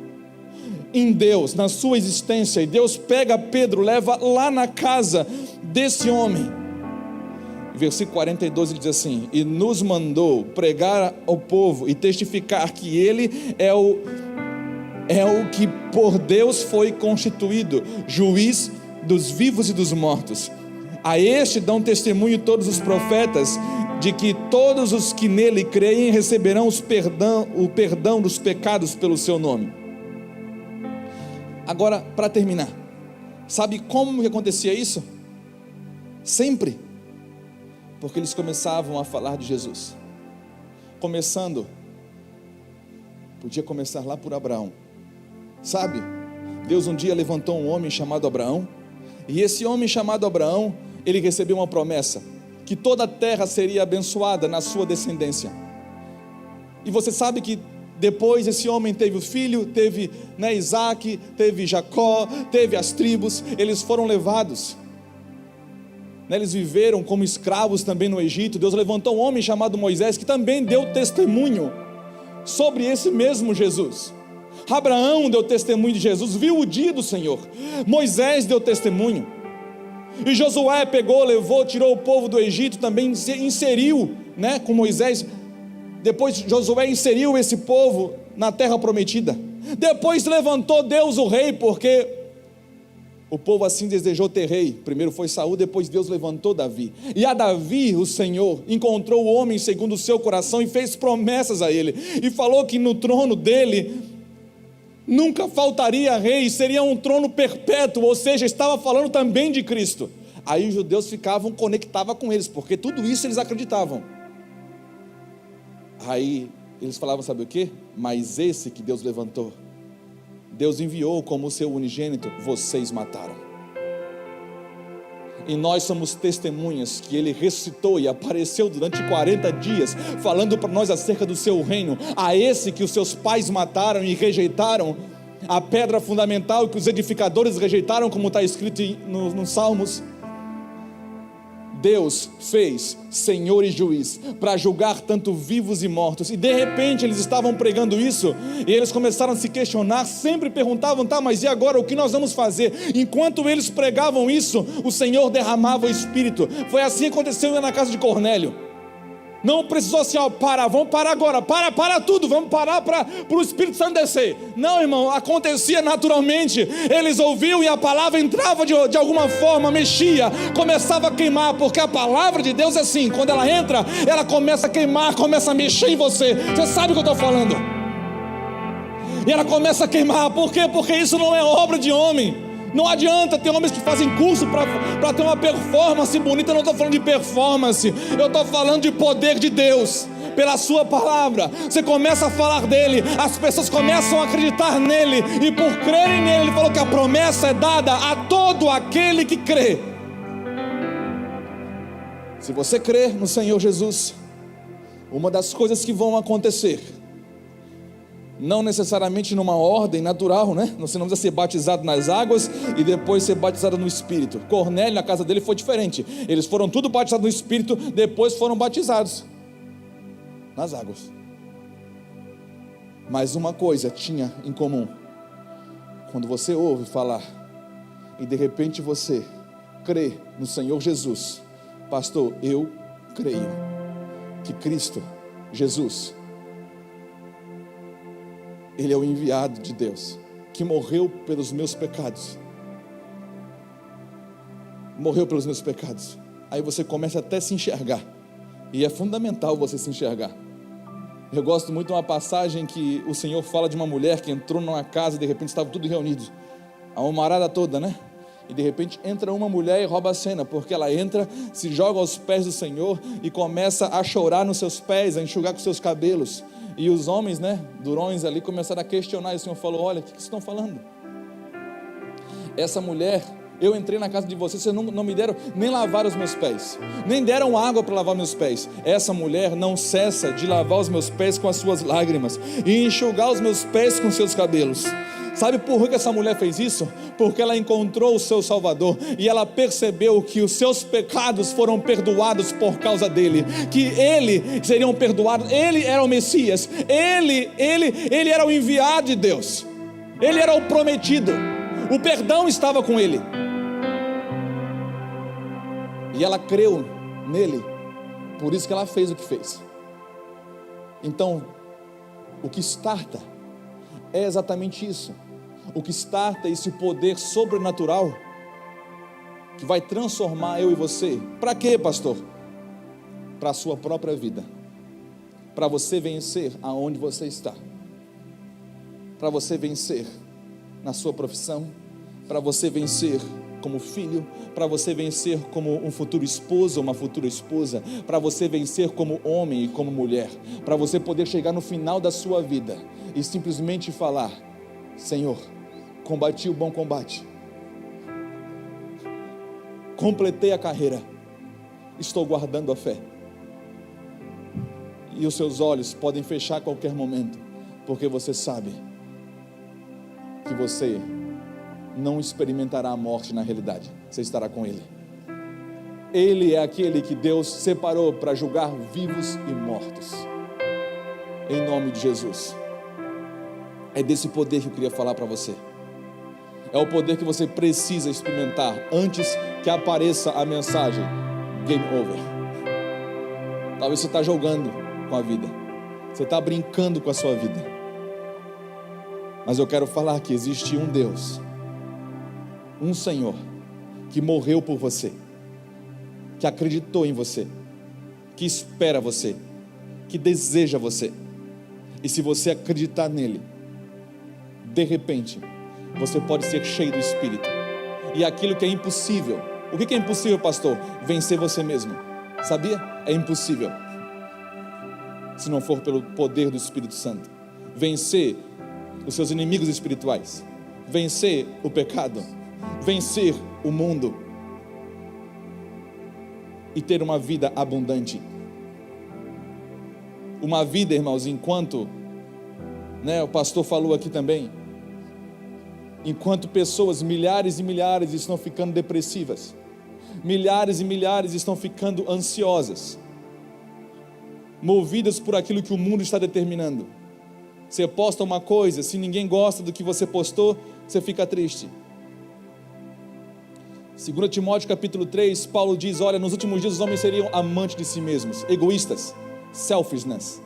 em Deus, na sua existência. E Deus pega Pedro, leva lá na casa desse homem. Versículo 42 ele diz assim: e nos mandou pregar ao povo e testificar que ele é o que por Deus foi constituído juiz dos vivos e dos mortos. A este dão testemunho todos os profetas, de que todos os que nele creem receberão o perdão dos pecados pelo seu nome. Agora, para terminar, sabe como que acontecia isso? Sempre porque eles começavam a falar de Jesus. Podia começar lá por Abraão. Sabe, Deus um dia levantou um homem chamado Abraão, e esse homem chamado Abraão, ele recebeu uma promessa, que toda a terra seria abençoada na sua descendência. E você sabe que depois esse homem teve o filho, teve Isaac, teve Jacó, teve as tribos, eles foram levados. Eles viveram como escravos também no Egito. Deus levantou um homem chamado Moisés, que também deu testemunho sobre esse mesmo Jesus. Abraão deu testemunho de Jesus, viu o dia do Senhor. Moisés deu testemunho. E Josué pegou, levou, tirou o povo do Egito, também inseriu, com Moisés. Depois Josué inseriu esse povo na terra prometida. Depois levantou Deus o rei, porque o povo assim desejou ter rei. Primeiro foi Saul, depois Deus levantou Davi. E a Davi o Senhor encontrou o homem segundo o seu coração e fez promessas a ele. E falou que no trono dele nunca faltaria rei, seria um trono perpétuo, ou seja, estava falando também de Cristo. Aí os judeus conectavam com eles, porque tudo isso eles acreditavam. Aí eles falavam, sabe o que? Mas esse que Deus levantou, Deus enviou como o seu unigênito, vocês mataram. E nós somos testemunhas que ele ressuscitou e apareceu durante 40 dias, falando para nós acerca do seu reino. A esse que os seus pais mataram e rejeitaram, a pedra fundamental que os edificadores rejeitaram, como está escrito nos Salmos. Deus fez Senhor e juiz para julgar tanto vivos e mortos. E de repente eles estavam pregando isso, e eles começaram a se questionar, sempre perguntavam, mas e agora, o que nós vamos fazer? Enquanto eles pregavam isso, o Senhor derramava o Espírito. Foi assim que aconteceu na casa de Cornélio. Não precisou assim, vamos parar agora, para tudo, vamos parar para o Espírito Santo descer. Não, irmão, acontecia naturalmente. Eles ouviam e a palavra entrava de alguma forma, mexia, começava a queimar, porque a palavra de Deus é assim, quando ela entra, ela começa a queimar, começa a mexer em você. Você sabe o que eu estou falando? E ela começa a queimar, por quê? Porque isso não é obra de homem. Não adianta ter homens que fazem curso para ter uma performance bonita. Eu não estou falando de performance, eu estou falando de poder de Deus. Pela sua palavra, você começa a falar dele, as pessoas começam a acreditar nele, e por crerem nele, ele falou que a promessa é dada a todo aquele que crê. Se você crê no Senhor Jesus, uma das coisas que vão acontecer, não necessariamente numa ordem natural, Você não precisa ser batizado nas águas e depois ser batizado no Espírito. Cornélio, na casa dele, foi diferente. Eles foram tudo batizados no Espírito, depois foram batizados nas águas. Mas uma coisa tinha em comum: quando você ouve falar e de repente você crê no Senhor Jesus, pastor, eu creio que Cristo Jesus, Ele é o enviado de Deus, que morreu pelos meus pecados. Morreu pelos meus pecados. Aí você começa até a se enxergar E é fundamental você se enxergar. Eu gosto muito de uma passagem que o Senhor fala de uma mulher que entrou numa casa e de repente estavam tudo reunidos, a homarada toda, né? E de repente entra uma mulher e rouba a cena, porque ela entra, se joga aos pés do Senhor e começa a chorar nos seus pés, a enxugar com seus cabelos. E os homens, né, durões ali, começaram a questionar, e o Senhor falou: olha, o que vocês estão falando? Essa mulher, eu entrei na casa de vocês, vocês não me deram nem lavar os meus pés, nem deram água para lavar meus pés. Essa mulher não cessa de lavar os meus pés com as suas lágrimas e enxugar os meus pés com seus cabelos. Sabe por que essa mulher fez isso? Porque ela encontrou o seu Salvador e ela percebeu que os seus pecados foram perdoados por causa dele, que ele seriam perdoados. Ele era o Messias, ele era o enviado de Deus, ele era o prometido, o perdão estava com ele. E ela creu nele, por isso que ela fez o que fez. Então, o que starta é exatamente isso. O que starta esse poder sobrenatural que vai transformar eu e você. Para quê, pastor? Para a sua própria vida, para você vencer aonde você está, para você vencer na sua profissão, para você vencer como filho, para você vencer como um futuro esposo ou uma futura esposa, para você vencer como homem e como mulher, para você poder chegar no final da sua vida e simplesmente falar: Senhor, combati o bom combate, completei a carreira, estou guardando a fé. E os seus olhos podem fechar a qualquer momento, porque você sabe que você não experimentará a morte na realidade, você estará com Ele. Ele é aquele que Deus separou para julgar vivos e mortos, em nome de Jesus. É desse poder que eu queria falar para você. É o poder que você precisa experimentar antes que apareça a mensagem Game Over. Talvez você está jogando com a vida, você está brincando com a sua vida, mas eu quero falar que existe um Deus, um Senhor, que morreu por você, que acreditou em você, que espera você, que deseja você. E se você acreditar nele, de repente você pode ser cheio do Espírito, e aquilo que é impossível. O que é impossível, pastor? Vencer você mesmo. Sabia? É impossível se não for pelo poder do Espírito Santo. Vencer os seus inimigos espirituais, vencer o pecado, vencer o mundo e ter uma vida abundante. Uma vida, irmãos, enquanto, o pastor falou aqui também, enquanto pessoas, milhares e milhares estão ficando depressivas, milhares e milhares estão ficando ansiosas, movidas por aquilo que o mundo está determinando. Você posta uma coisa, se ninguém gosta do que você postou, você fica triste. 2 Timóteo capítulo 3, Paulo diz: olha, nos últimos dias os homens seriam amantes de si mesmos, egoístas, selfishness,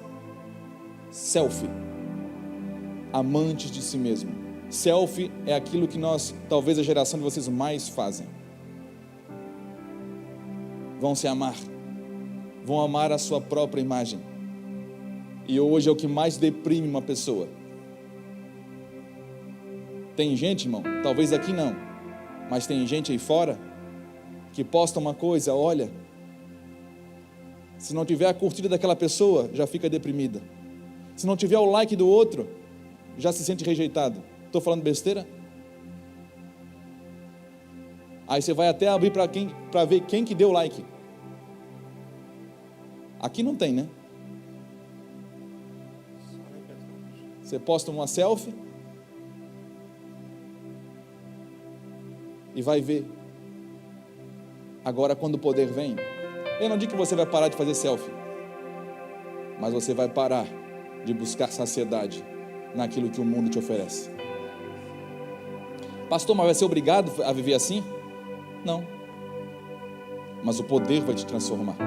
amantes de si mesmo. Selfie é aquilo que nós, talvez a geração de vocês mais fazem. Vão se amar, vão amar a sua própria imagem. E hoje é o que mais deprime uma pessoa. Tem gente, irmão, talvez aqui não, mas tem gente aí fora que posta uma coisa, olha, se não tiver a curtida daquela pessoa, já fica deprimida. Se não tiver o like do outro, já se sente rejeitado. Estou falando besteira? Aí você vai até abrir para ver quem que deu like. Aqui não tem, né? Você posta uma selfie e vai ver. Agora, quando o poder vem, eu não digo que você vai parar de fazer selfie, mas você vai parar de buscar saciedade naquilo que o mundo te oferece. Pastor, mas vai ser obrigado a viver assim? Não. Mas o poder vai te transformar.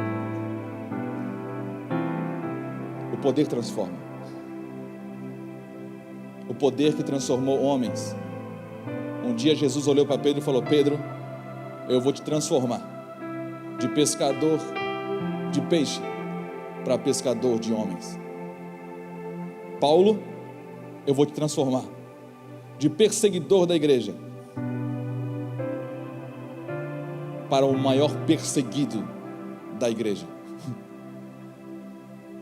O poder transforma. O poder que transformou homens. Um dia Jesus olhou para Pedro e falou: Pedro, eu vou te transformar de pescador de peixe para pescador de homens. Paulo, eu vou te transformar de perseguidor da igreja para o maior perseguido da igreja.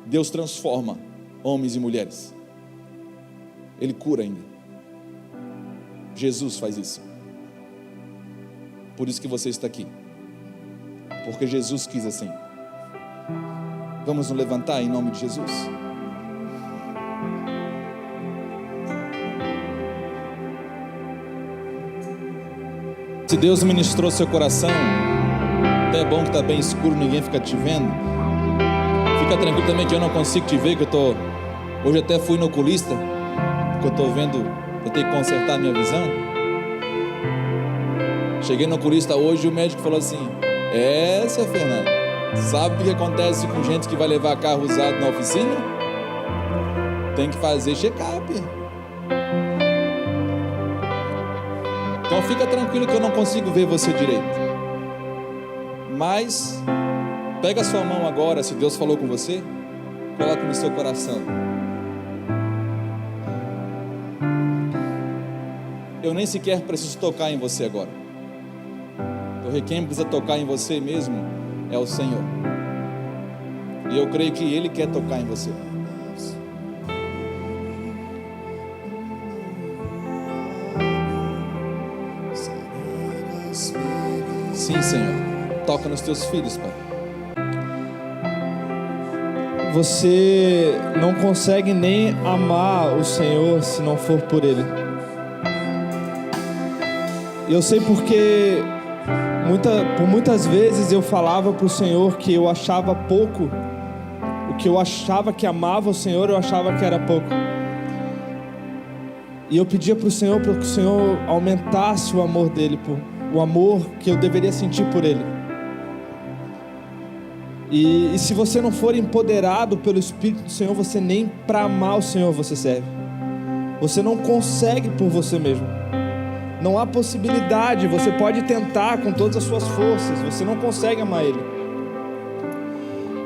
Deus transforma homens e mulheres. Ele cura ainda. Jesus faz isso. Por isso que você está aqui. Porque Jesus quis assim. Vamos nos levantar em nome de Jesus. Se Deus ministrou seu coração, até é bom que está bem escuro, ninguém fica te vendo. Fica tranquilo também que eu não consigo te ver, que eu tô... Hoje até fui no oculista, porque eu estou vendo, eu tenho que consertar a minha visão. Cheguei no oculista hoje e o médico falou assim: seu Fernando, sabe o que acontece com gente que vai levar carro usado na oficina? Tem que fazer check-up. Então fica tranquilo que eu não consigo ver você direito. Mas pega a sua mão agora, se Deus falou com você, coloque no seu coração. Eu nem sequer preciso tocar em você agora, porque quem precisa tocar em você mesmo é o Senhor. E eu creio que Ele quer tocar em você. Sim, Senhor. Toca nos teus filhos, Pai. Você não consegue nem amar o Senhor se não for por Ele. Eu sei porque por muitas vezes eu falava para o Senhor que eu achava pouco. O que eu achava que amava o Senhor, eu achava que era pouco. E eu pedia para o Senhor para que o Senhor aumentasse o amor dele, o amor que eu deveria sentir por Ele. E se você não for empoderado pelo Espírito do Senhor, você nem para amar o Senhor você serve. Você não consegue por você mesmo. Não há possibilidade. Você pode tentar com todas as suas forças, você não consegue amar Ele.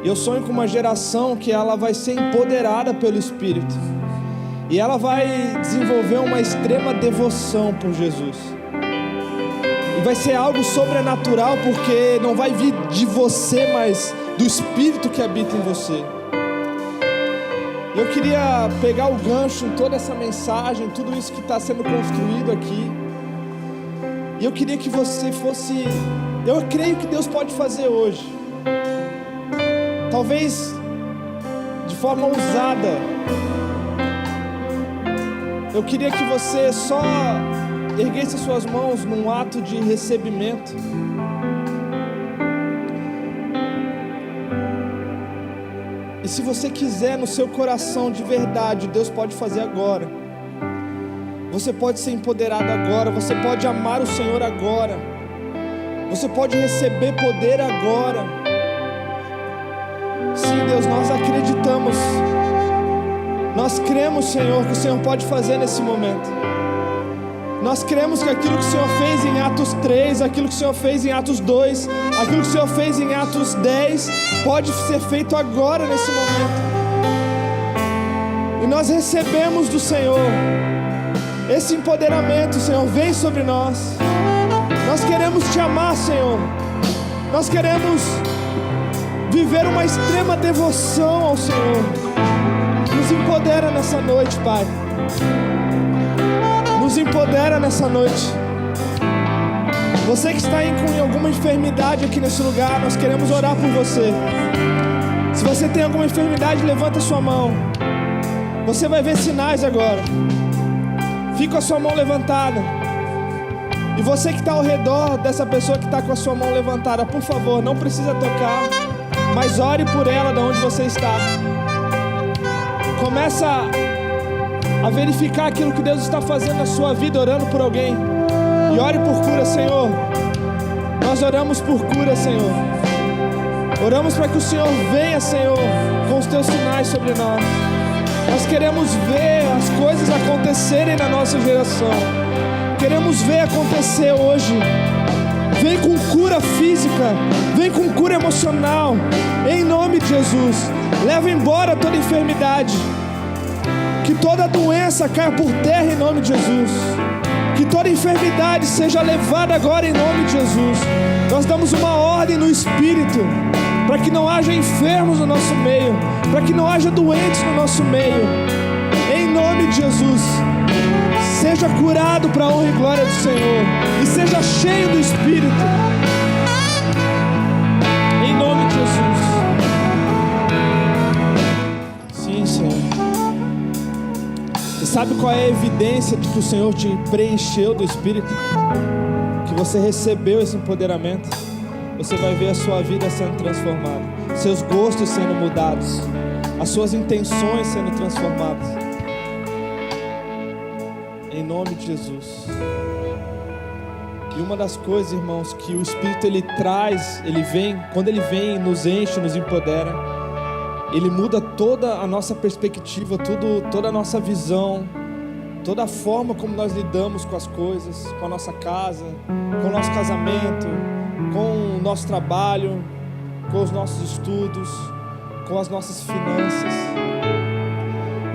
E eu sonho com uma geração que ela vai ser empoderada pelo Espírito, e ela vai desenvolver uma extrema devoção por Jesus. E vai ser algo sobrenatural, porque não vai vir de você, mas do Espírito que habita em você. Eu queria pegar o gancho em toda essa mensagem, tudo isso que está sendo construído aqui. E eu queria que você fosse... Eu creio que Deus pode fazer hoje, talvez de forma ousada. Eu queria que você só erguesse suas mãos num ato de recebimento. E se você quiser no seu coração de verdade, Deus pode fazer agora. Você pode ser empoderado agora. Você pode amar o Senhor agora. Você pode receber poder agora. Sim, Deus, nós acreditamos. Nós cremos, Senhor, que o Senhor pode fazer nesse momento. Nós cremos que aquilo que o Senhor fez em Atos 3, aquilo que o Senhor fez em Atos 2, aquilo que o Senhor fez em Atos 10, pode ser feito agora, nesse momento. E nós recebemos do Senhor esse empoderamento. Senhor, vem sobre nós. Nós queremos te amar, Senhor. Nós queremos viver uma extrema devoção ao Senhor. Nos empodera nessa noite, Pai. Nos empodera nessa noite. Você que está com alguma enfermidade aqui nesse lugar, nós queremos orar por você. Se você tem alguma enfermidade, levanta a sua mão. Você vai ver sinais agora. Fica com a sua mão levantada. E você que está ao redor dessa pessoa que está com a sua mão levantada, por favor, não precisa tocar, mas ore por ela de onde você está. Começa a verificar aquilo que Deus está fazendo na sua vida, orando por alguém. E ore por cura, Senhor. Nós oramos por cura, Senhor. Oramos para que o Senhor venha, Senhor, com os teus sinais sobre nós. Nós queremos ver as coisas acontecerem na nossa geração. Queremos ver acontecer hoje. Vem com cura física, vem com cura emocional, em nome de Jesus. Leva embora toda enfermidade, que toda doença caia por terra em nome de Jesus, que toda enfermidade seja levada agora em nome de Jesus. Nós damos uma ordem no Espírito, para que não haja enfermos no nosso meio, para que não haja doentes no nosso meio, em nome de Jesus. Seja curado para a honra e glória do Senhor, e seja cheio do Espírito, em nome de Jesus. Sim, Senhor. E sabe qual é a evidência de que o Senhor te preencheu do Espírito? Que você recebeu esse empoderamento. Você vai ver a sua vida sendo transformada, seus gostos sendo mudados, as suas intenções sendo transformadas, em nome de Jesus. E uma das coisas, irmãos, que o Espírito ele traz, ele vem, quando ele vem, nos enche, nos empodera, ele muda toda a nossa perspectiva, toda a nossa visão, toda a forma como nós lidamos com as coisas, com a nossa casa, com o nosso casamento, com o nosso trabalho, com os nossos estudos, com as nossas finanças.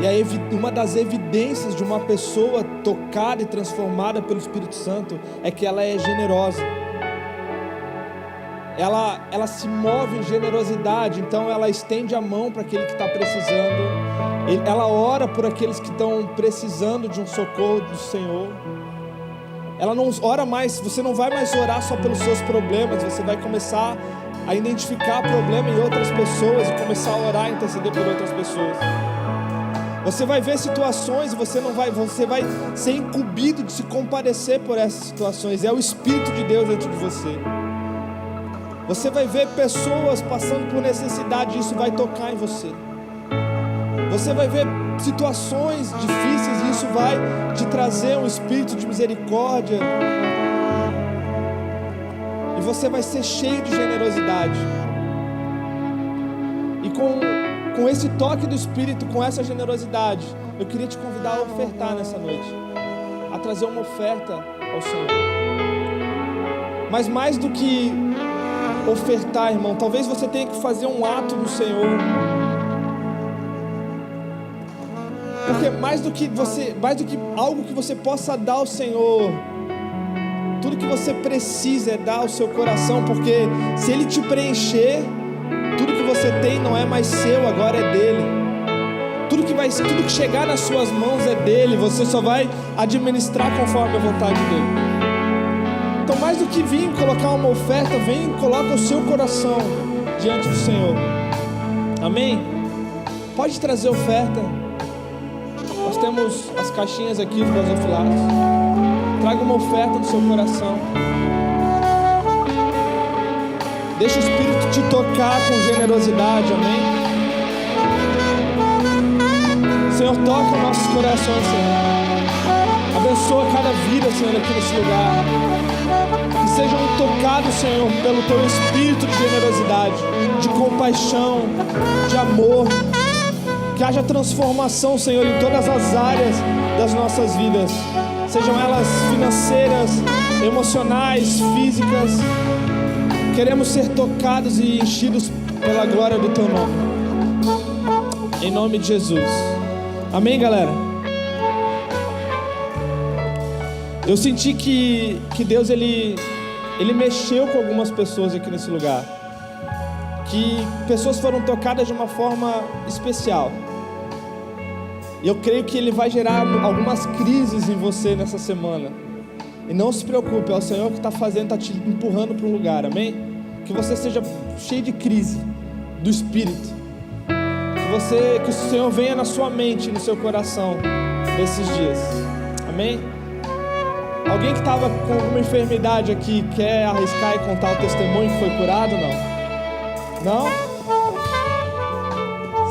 E uma das evidências de uma pessoa tocada e transformada pelo Espírito Santo é que ela é generosa. Ela se move em generosidade, então ela estende a mão para aquele que está precisando. Ela ora por aqueles que estão precisando de um socorro do Senhor. Ela não ora mais, você não vai mais orar só pelos seus problemas, você vai começar a identificar problema em outras pessoas e começar a orar e interceder por outras pessoas. Você vai ver situações e você vai ser incumbido de se compadecer por essas situações. É o Espírito de Deus dentro de você. Você vai ver pessoas passando por necessidade e isso vai tocar em você. Você vai ver situações difíceis e isso vai te trazer um espírito de misericórdia. E você vai ser cheio de generosidade. E com esse toque do Espírito, com essa generosidade, eu queria te convidar a ofertar nessa noite, a trazer uma oferta ao Senhor. Mas mais do que ofertar, irmão, talvez você tenha que fazer um ato do Senhor. Porque mais do que algo que você possa dar ao Senhor, tudo que você precisa é dar ao seu coração, porque se Ele te preencher, tudo que você tem não é mais seu, agora é dele. Tudo que chegar nas suas mãos é dele, você só vai administrar conforme a vontade dele. Então, mais do que vir colocar uma oferta, vem e coloca o seu coração diante do Senhor. Amém? Pode trazer oferta. Nós temos as caixinhas aqui dos gasofilados. Traga uma oferta do seu coração. Deixa o Espírito te tocar com generosidade, amém? Senhor, toca nossos corações, Senhor. Abençoa cada vida, Senhor, aqui nesse lugar. Que sejam tocados, Senhor, pelo Teu Espírito de generosidade, de compaixão, de amor. Que haja transformação, Senhor, em todas as áreas das nossas vidas. Sejam elas financeiras, emocionais, físicas. Queremos ser tocados e enchidos pela glória do Teu nome. Em nome de Jesus. Amém, galera? Eu senti que Deus, Ele mexeu com algumas pessoas aqui nesse lugar. Que pessoas foram tocadas de uma forma especial. E eu creio que Ele vai gerar algumas crises em você nessa semana. E não se preocupe, é o Senhor que está fazendo, está te empurrando para um lugar, amém? Que você seja cheio de crise do Espírito. Que o Senhor venha na sua mente, no seu coração, nesses dias, amém? Alguém que estava com alguma enfermidade aqui, quer arriscar e contar o testemunho que foi curado, não? Não?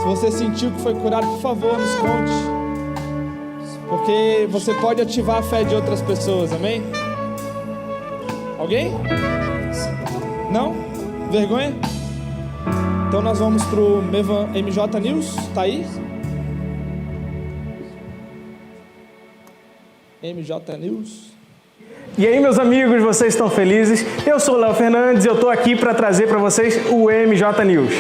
Se você sentiu que foi curado, por favor, nos conte. Porque você pode ativar a fé de outras pessoas, amém? Alguém? Não? Vergonha? Então nós vamos pro MJ News, tá aí? MJ News. E aí, meus amigos, vocês estão felizes? Eu sou o Léo Fernandes e eu estou aqui para trazer para vocês o MJ News.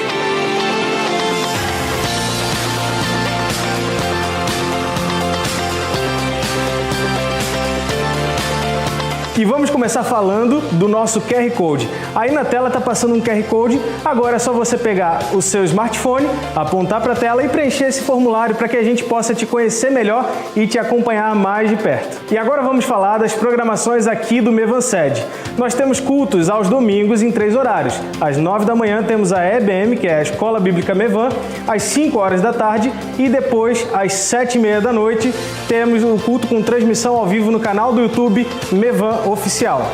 E vamos começar falando do nosso QR Code. Aí na tela está passando um QR Code, agora é só você pegar o seu smartphone, apontar para a tela e preencher esse formulário para que a gente possa te conhecer melhor e te acompanhar mais de perto. E agora vamos falar das programações aqui do Mevan Sede. Nós temos cultos aos domingos em 3 horários. Às 9 da manhã temos a EBM, que é a Escola Bíblica Mevan, às 5 horas da tarde e depois, às 7h30 da noite, temos o culto com transmissão ao vivo no canal do YouTube Mevan Oficial.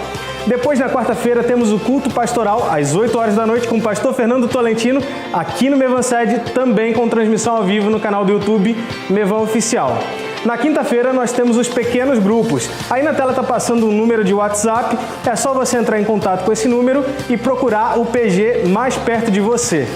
Depois, na quarta-feira, temos o culto pastoral às 8 horas da noite com o pastor Fernando Tolentino, aqui no Mevan Sede, também com transmissão ao vivo no canal do YouTube Mevan Oficial. Na quinta-feira, nós temos os pequenos grupos. Aí na tela está passando um número de WhatsApp, é só você entrar em contato com esse número e procurar o PG mais perto de você.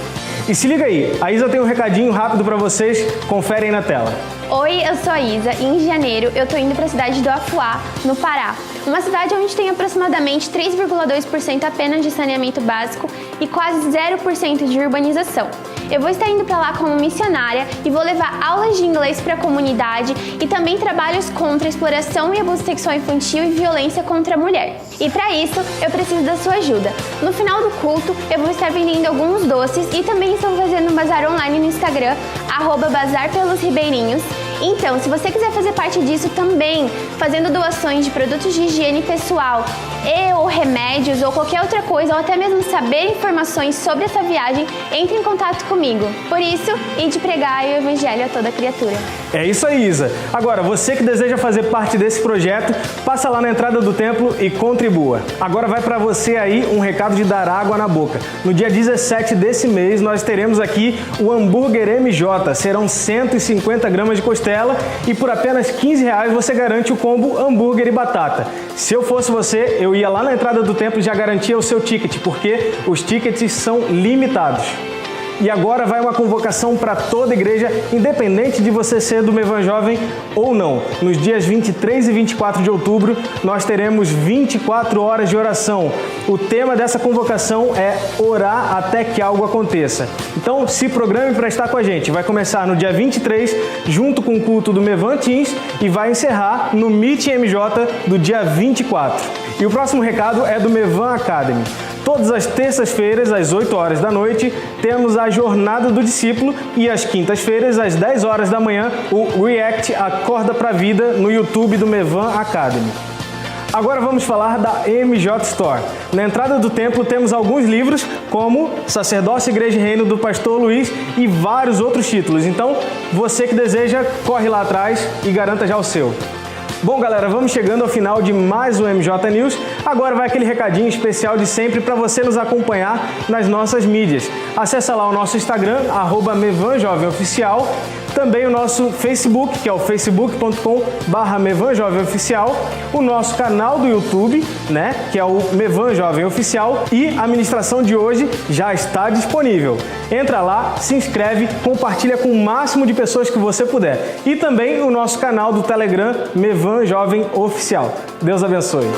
E se liga aí, a Isa tem um recadinho rápido para vocês, conferem na tela. Oi, eu sou a Isa e em janeiro eu tô indo para a cidade do Afuá, no Pará. Uma cidade onde tem aproximadamente 3,2% apenas de saneamento básico e quase 0% de urbanização. Eu vou estar indo para lá como missionária e vou levar aulas de inglês para a comunidade e também trabalhos contra a exploração e abuso sexual infantil e violência contra a mulher. E para isso, eu preciso da sua ajuda. No final do culto, eu vou estar vendendo alguns doces e também estou fazendo um bazar online no Instagram, @bazarpelos-ribeirinhos. Então, se você quiser fazer parte disso também, fazendo doações de produtos de higiene pessoal ou remédios ou qualquer outra coisa, ou até mesmo saber informações sobre essa viagem, entre em contato comigo. Por isso, ide pregar o evangelho a toda criatura. É isso aí, Isa. Agora, você que deseja fazer parte desse projeto, passa lá na entrada do templo e contribua. Agora vai para você aí um recado de dar água na boca. No dia 17 desse mês, nós teremos aqui o hambúrguer MJ. Serão 150 gramas de costela e por apenas R$15 você garante o combo hambúrguer e batata. Se eu fosse você, eu ia lá na entrada do templo e já garantia o seu ticket, porque os tickets são limitados. E agora vai uma convocação para toda a igreja, independente de você ser do Mevan Jovem ou não. Nos dias 23 e 24 de outubro, nós teremos 24 horas de oração. O tema dessa convocação é orar até que algo aconteça. Então, se programe para estar com a gente. Vai começar no dia 23, junto com o culto do Mevan Teens, e vai encerrar no Meet MJ do dia 24. E o próximo recado é do Mevan Academy. Todas as terças-feiras, às 8 horas da noite, temos a Jornada do Discípulo e às quintas-feiras, às 10 horas da manhã, o React Acorda pra Vida no YouTube do Mevan Academy. Agora vamos falar da MJ Store. Na entrada do templo temos alguns livros, como Sacerdócio, Igreja e Reino do Pastor Luiz e vários outros títulos. Então, você que deseja, corre lá atrás e garanta já o seu. Bom, galera, vamos chegando ao final de mais um MJ News. Agora vai aquele recadinho especial de sempre para você nos acompanhar nas nossas mídias. Acesse lá o nosso Instagram, @mevanjovemoficial. Também o nosso Facebook, que é o facebook.com/mevanjovemoficial. O nosso canal do YouTube, que é o Mevan Jovem Oficial. E a ministração de hoje já está disponível. Entra lá, se inscreve, compartilha com o máximo de pessoas que você puder. E também o nosso canal do Telegram, Mevan Jovem Oficial. Deus abençoe.